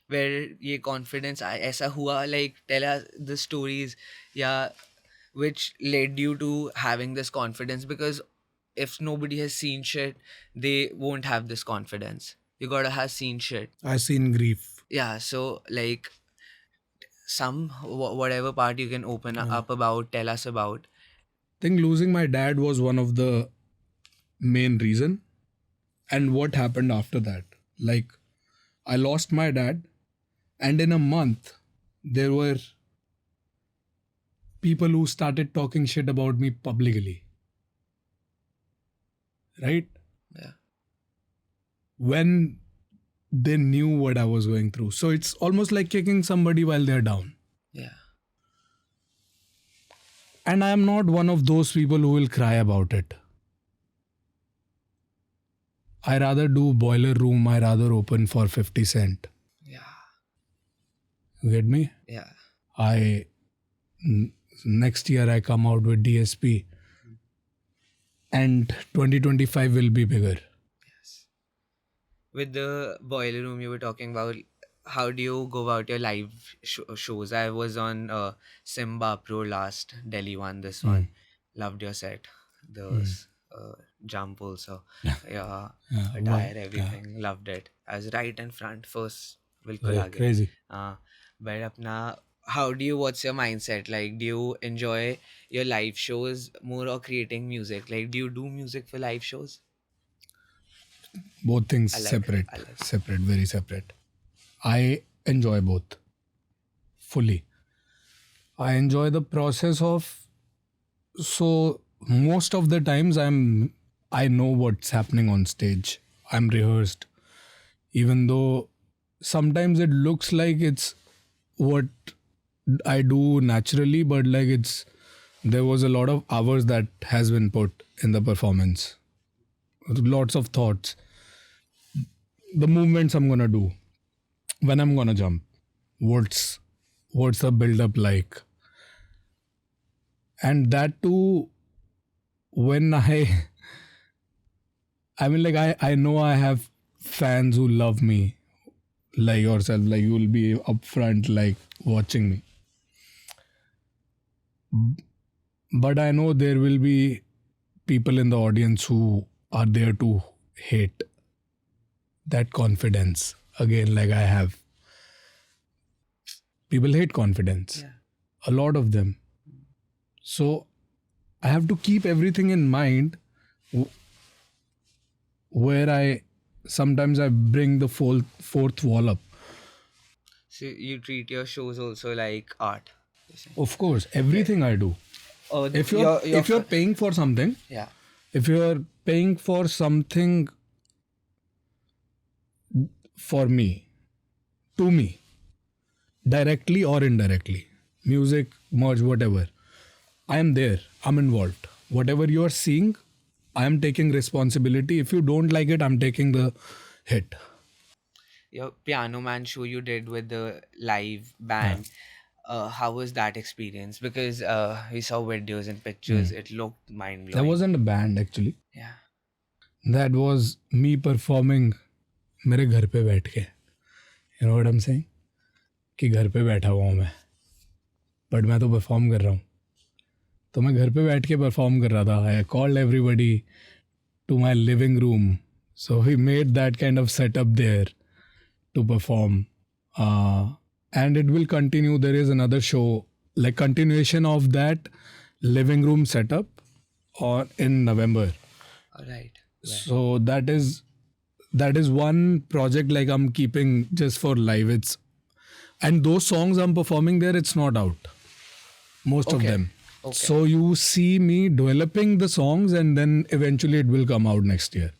where ये confidence ऐसा हुआ, like tell us the stories, yeah, which led you to having this confidence, because if nobody has seen shit, they won't have this confidence. You gotta have seen shit. I seen grief. Yeah, so like whatever part you can open up about, tell us about. I think losing my dad was one of the main reason. And what happened after that? Like I lost my dad, and in a month there were people who started talking shit about me publicly. Right? Yeah. When they knew what I was going through. So it's almost like kicking somebody while they're down. Yeah. And I am not one of those people who will cry about it. I rather do boiler room. I rather open for 50 cent. Yeah. You get me? Yeah. Next year I come out with DSP. And 2025 will be bigger. With the boiler room you were talking about, how do you go about your live shows? I was on Simba Pro last Delhi one, this one. Loved your set. The jump also. Yeah. Attire, everything. Loved it. I was right in front first. बिल्कुल Yeah, आगे. crazy. But अपना, what's your mindset? Like, do you enjoy your live shows more or creating music? Like, do you do music for live shows? Both things Alag. separate. Separate, very separate. I enjoy both fully. I enjoy the process of, so most of the times I know what's happening on stage. I'm rehearsed. Even though sometimes it looks like it's what I do naturally, but like there was a lot of hours that has been put in the performance. Lots of thoughts. The movements I'm gonna do, when I'm gonna jump, what's the build up like, and that too when I mean, like I know I have fans who love me, like yourself, like you will be upfront, like watching me. But I know there will be people in the audience who are there to hate that confidence. Again, like I have. People hate confidence. Yeah. A lot of them. So I have to keep everything in mind where I sometimes I bring the fourth wall up. So you treat your shows also like art. You're saying. Of course, everything I do. Oh, If your you're paying for something, yeah. if you're paying for something for me, to me, directly or indirectly, music, merch, whatever, I am there. I'm involved. Whatever you are seeing, I am taking responsibility. If you don't like it, I'm taking the hit. Your Piano Man show you did with the live band. How was that experience? Because we saw videos and pictures. It looked mind That blowing. wasn't a band actually. Yeah. That was me performing मेरे घर पे बैठ के. You know what I'm saying? कि घर पे बैठा हुआ हूँ मैं, बट मैं तो परफॉर्म कर रहा हूँ. तो मैं घर पे बैठ के परफॉर्म कर रहा था. I called everybody to my living room. So we made that kind of setup there to perform. And it will continue. There is another show, like continuation of that living room setup or in November. All right. So that is one project like I'm keeping just for live. And those songs I'm performing there, it's not out. Most of Okay. them. Okay. So you see me developing the songs and then eventually it will come out next year.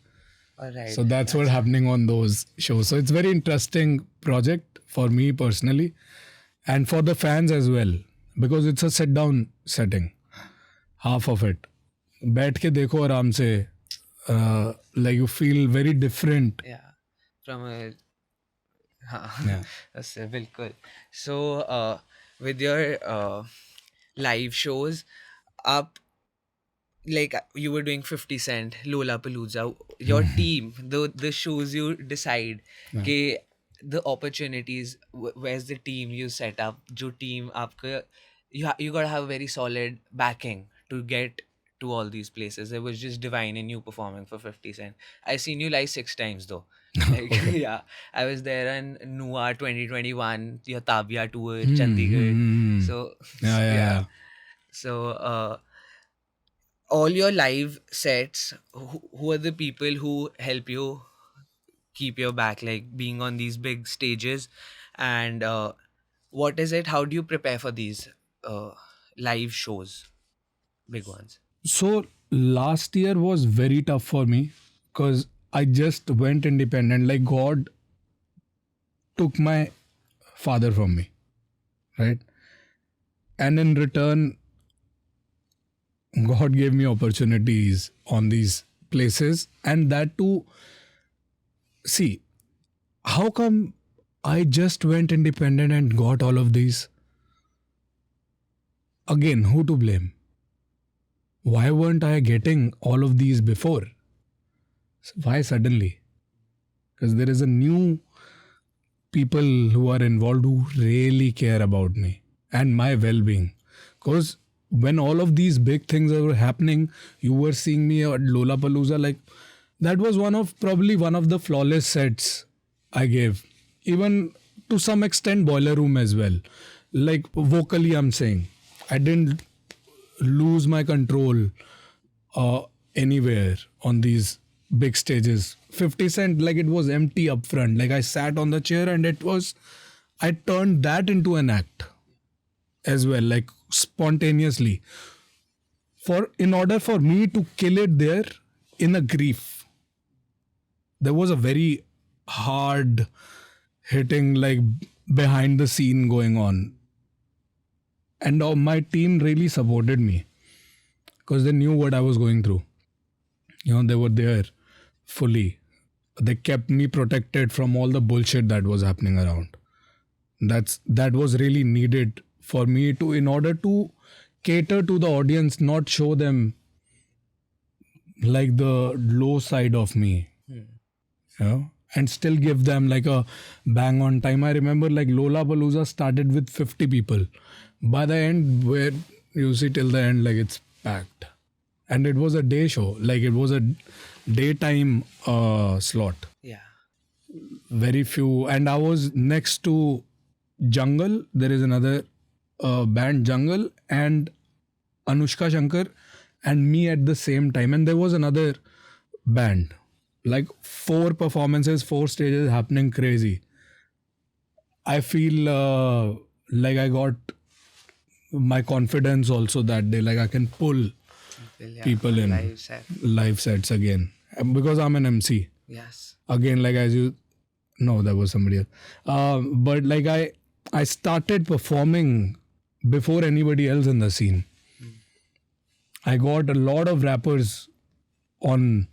All right. So that's what's happening on those shows. So it's very interesting project for me personally and for the fans as well, because it's a sit down setting. Half of it. बैठ के देखो आराम से. Like you feel very different. Yeah. From a Yeah. that's bilkul. So with your live shows, up like you were doing 50 Cent, Lollapalooza, your team, the shows you decide, ke the opportunities, where's the team you set up, jo team aapka, you gotta have very solid backing to get to all these places. It was just divine in you performing for 50 Cent. I seen you live 6 times though. Like, yeah, I was there in Nuwa 2021, your Tabia tour, Chandigarh. So Yeah. So all your live sets, who are the people who help you keep your back, like being on these big stages, and what is it? How do you prepare for these live shows, big ones? So last year was very tough for me because I just went independent. Like God took my father from me, right? And in return, God gave me opportunities on these places. And that too, see, how come I just went independent and got all of these? Again, who to blame? Why weren't I getting all of these before? Why suddenly? Because there is a new people who are involved who really care about me and my well-being. Because when all of these big things were happening, you were seeing me at Lollapalooza, like that was probably one of the flawless sets I gave. Even to some extent Boiler Room as well. Like vocally I'm saying, I didn't lose my control anywhere on these big stages. 50 Cent, like it was empty up front. Like I sat on the chair and I turned that into an act as well, like spontaneously. In order for me to kill it there in a grief, there was a very hard hitting like behind the scene going on. And my team really supported me because they knew what I was going through. They were there fully. They kept me protected from all the bullshit that was happening around. That was really needed for me to, in order to cater to the audience, not show them like the low side of me, and still give them like a bang on time. I remember like Lollapalooza started with 50 people. By the end, where you see till the end, like it's packed. And it was a day show, like it was a daytime slot. Yeah. Very few. And I was next to Jungle. There is another band, Jungle, and Anushka Shankar and me at the same time. And there was another band. Like 4 performances, 4 stages happening crazy. I feel like I got my confidence also that day. Like I can pull people in live sets again. Because I'm an MC. Yes. Again, like as you... No, that was somebody else. But like I started performing before anybody else in the scene. I got a lot of rappers on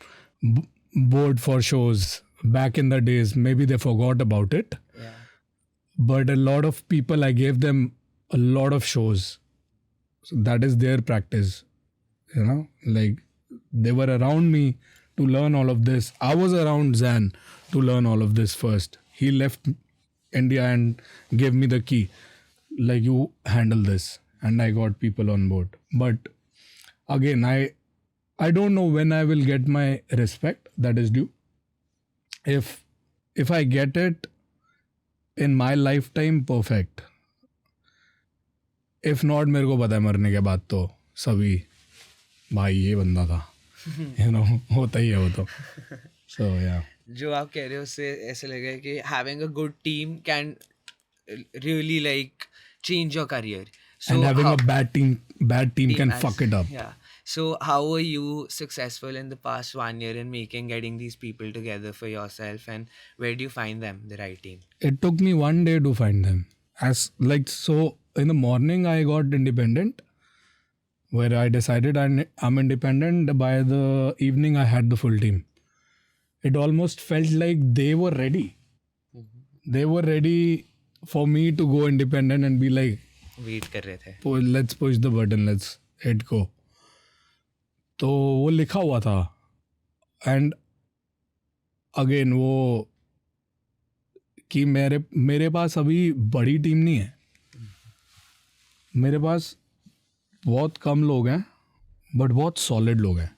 board for shows back in the days. Maybe they forgot about it. Yeah. But a lot of people, I gave them a lot of shows. So that is their practice. Like they were around me to learn all of this. I was around Zan to learn all of this first. He left India and gave me the key. Like, you handle this. And I got people on board. But again, I don't know when I will get my respect that is due. If I get it in my lifetime, perfect. If not, मेरे को पता है मरने के बाद तो सभी भाई ये बंदा था. होता ही है वो तो. So yeah. जो आप कह रहे हो उससे ऐसे लगे कि having a good team can really like change your career. So and having a bad team can fuck it up. Yeah. So how were you successful in the past 1 year in getting these people together for yourself, and where do you find them, the right team? It took me 1 day to find them. So in the morning I got independent, where I decided I'm independent. By the evening I had the full team. It almost felt like they were ready. Mm-hmm. They were ready for me to go independent and be like, wait कर रहे थे. Let's push the button, let's hit go. तो वो लिखा हुआ था. And again वो कि मेरे पास अभी बड़ी टीम नहीं है. मेरे पास बहुत कम लोग हैं बट बहुत सॉलिड लोग हैं.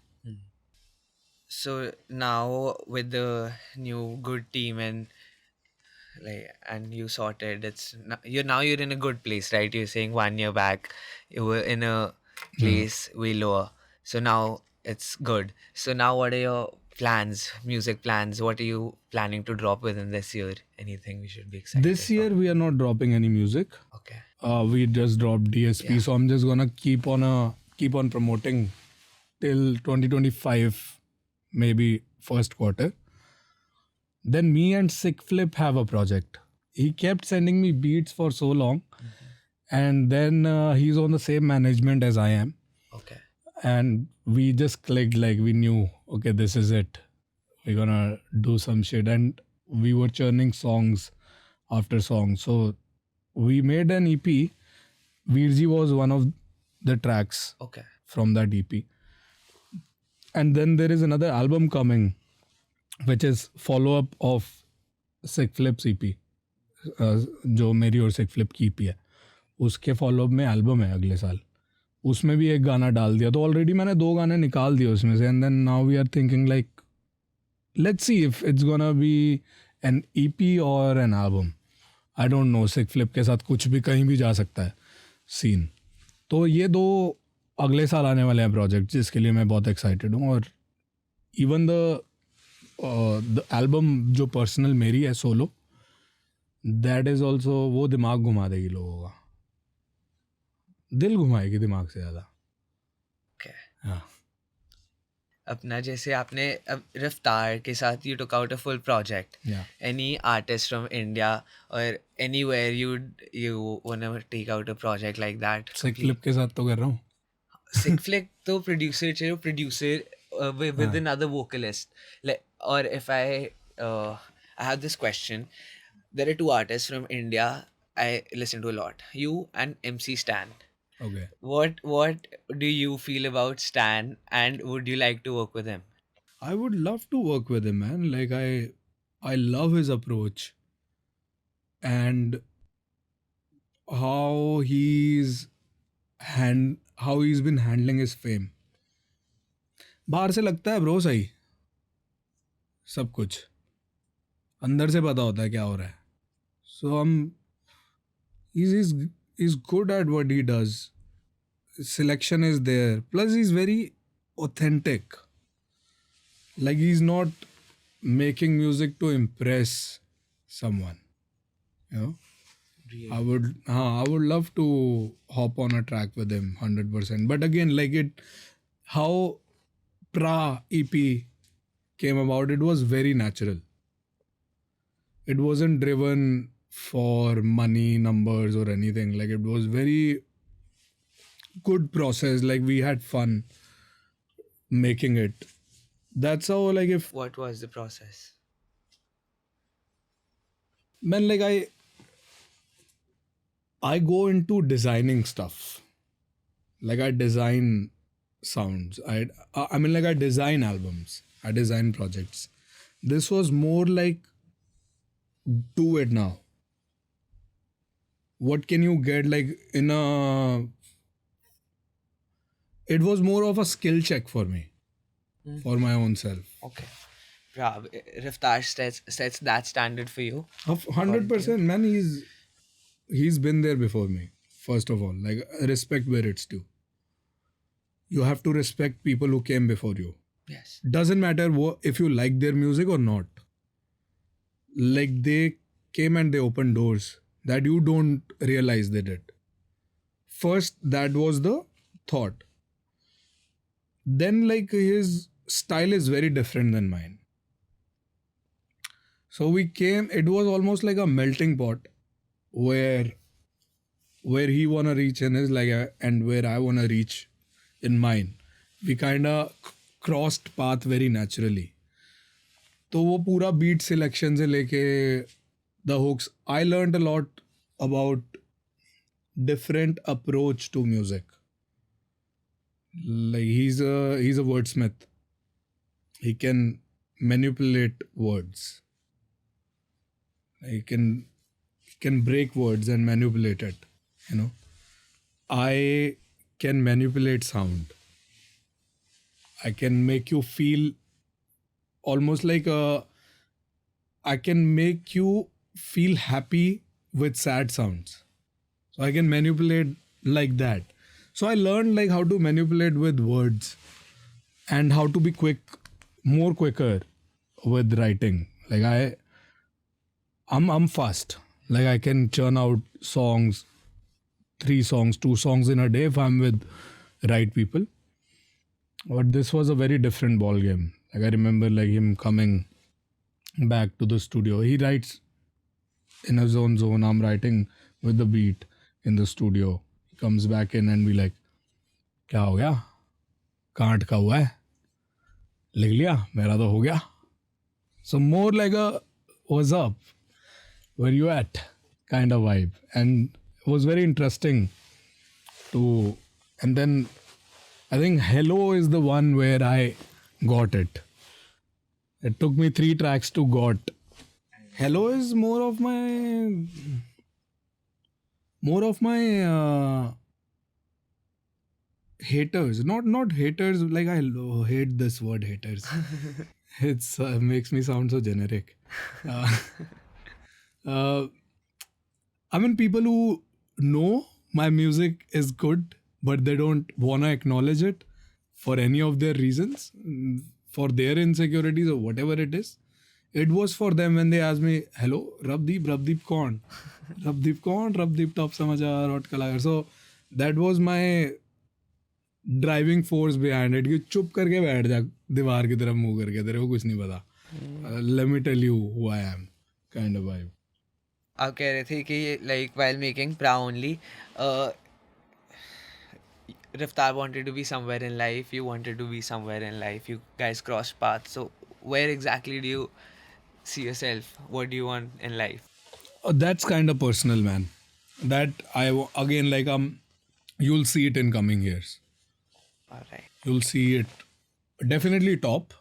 So now with the new good team and you sorted, you're in a good place, right? You're saying 1 year back you were in a place way lower. So now it's good. So now what are your plans, music plans? What are you planning to drop within this year? Anything we should be excited This year we are not dropping any music. Okay. We just dropped DSP. Yeah. So I'm just gonna keep on promoting till 2025, maybe first quarter. Then me and Sick Flip have a project. He kept sending me beats for so long. Mm-hmm. And then he's on the same management as I am. Okay. And we just clicked, like we knew, okay, this is it. We're gonna do some shit. And we were churning songs after songs. So we made an EP. Veerji was one of the tracks from that EP. And then there is another album coming, which is follow-up of Sick Flip's EP. जो मेरी और Sick Flip की EP है. उसके follow-up में album है अगले साल. उसमें भी एक गाना डाल दिया. तो ऑलरेडी मैंने 2 गाने निकाल दिए उसमें से. And then now we are thinking like let's see if it's gonna be an EP और an album. I don't know. Sick flip के साथ कुछ भी कहीं भी जा सकता है सीन. तो ये 2 अगले साल आने वाले हैं प्रोजेक्ट, जिसके लिए मैं बहुत एक्साइटेड हूँ. और इवन द एल्बम जो पर्सनल मेरी है सोलो, दैट इज़ ऑल्सो, वो दिमाग घुमा देगी लोगों का. दिल घुमाएगी दिमाग से ज़्यादा. Okay. हाँ. अपना जैसे आपने अब रफ्तार के साथ you took out a full project. Yeah. Any artist from India or anywhere you wanna take out a project like that? Sick flip के साथ तो कर रहा हूँ. Sick flick तो producer चाहिए, producer with हाँ. another vocalist. Like, or if I have this question, there are two artists from India I listen to a lot. You and MC Stan. Okay. What do you feel about Stan, and would you like to work with him? I would love to work with him, man. Like I love his approach and how how he's been handling his fame. बाहर से लगता है bro सही सब कुछ, अंदर से पता होता है क्या हो रहा है. So he's good at what he does. Selection is there. Plus he's very authentic. Like he's not making music to impress someone. You know? Really? I would love to hop on a track with him 100%. But again, like how Pra EP came about, it was very natural. It wasn't driven for money, numbers, or anything. Like it was very good process. Like we had fun making it. That's how, like, if What was the process? man, like I go into designing stuff. Like I design sounds. I mean, like I design albums. I design projects. This was more like do it now. What can you get like in a? It was more of a skill check for me, for my own self. Okay. Prabh, Raftar sets that standard for you. 100%, man. He's been there before me. First of all, like respect where it's due. You have to respect people who came before you. Yes. Doesn't matter if you like their music or not. Like they came and they opened doors that you don't realize they did. First, that was the thought. Then, like his style is very different than mine. So we came. It was almost like a melting pot, where he wanna reach in his and where I wanna reach in mine. We kind of crossed path very naturally. तो वो पूरा beat selection से लेके the hooks, I learned a lot about different approach to music. Like he's a wordsmith. He can manipulate words. He can break words and manipulate it. You know, I can manipulate sound. I can make you feel almost like I can make you feel happy with sad sounds. So I can manipulate like that. So I learned like how to manipulate with words and how to be more quicker with writing. Like I'm fast. Like I can churn out songs, 3 songs, 2 songs in a day if I'm with right people. But this was a very different ball game. Like I remember like him coming back to the studio. He writes in his own zone. I'm writing with the beat in the studio. He comes back in and be like, क्या हो गया? कहाँ अटका हुआ है? लिख लिया? मेरा तो हो गया. So more like a what's up? Where you at? Kind of vibe. And it was very interesting to, and then I think Hello is the one where I got it. It took me 3 tracks to got. Hello is more of my haters. Not haters. Like I hate this word haters. It's makes me sound so generic. I mean people who know my music is good, but they don't wanna acknowledge it for any of their reasons, for their insecurities or whatever it is. It was for them when they asked me, hello, Prabh Deep kaun? Prabh Deep top samachar, hot kalagar. So that was driving force behind it कि चुप करके बैठ जा दीवार की तरफ मुंह करके, तेरे को कुछ नहीं पता, let me tell you who I am kind of vibe. आप कह रहे थे कि like while making pra only, uh, Raftar wanted to be somewhere in life, you wanted to be somewhere in life, you guys crossed paths. So where exactly do you see yourself? What do you want in life? That's kind of personal, man. That again, like, you'll see it in coming years. All right. You'll see it definitely top,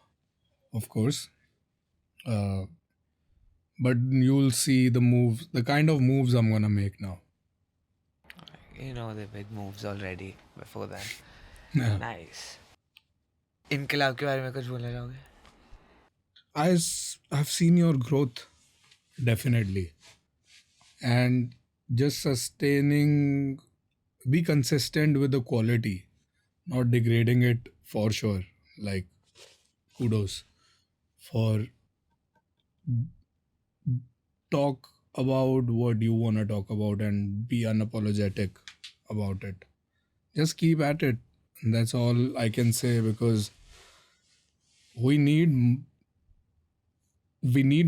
of course, uh, but you'll see the kind of moves I'm gonna make now. You know the big moves already before then. Yeah. Nice. इनकलाब के बारे में कुछ बोलना चाहोगे? I've seen your growth, definitely, and just sustaining, be consistent with the quality, not degrading it for sure. Like, kudos for talk about what you want to talk about and be unapologetic about it. Just keep at it. That's all I can say, because we need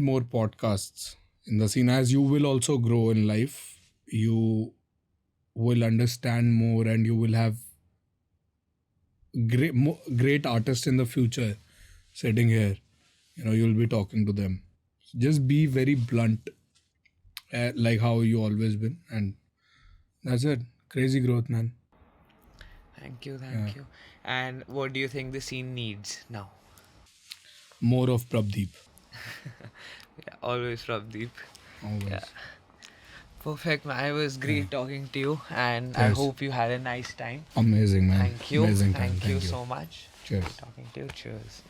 more podcasts in the scene. As you will also grow in life, you will understand more, and you will have great artists in the future sitting here. You'll be talking to them. Just be very blunt, like how you always been, and that's it. Crazy growth, man. Thank you. And what do you think the scene needs now? More of Prabh Deep. Yeah, always Prabh Deep. Always. Yeah. Perfect, man. It was great talking to you, and I Yes. hope you had a nice time. Amazing, man. Thank you. Amazing time. Thank you so much. Cheers. Great talking to you. Cheers.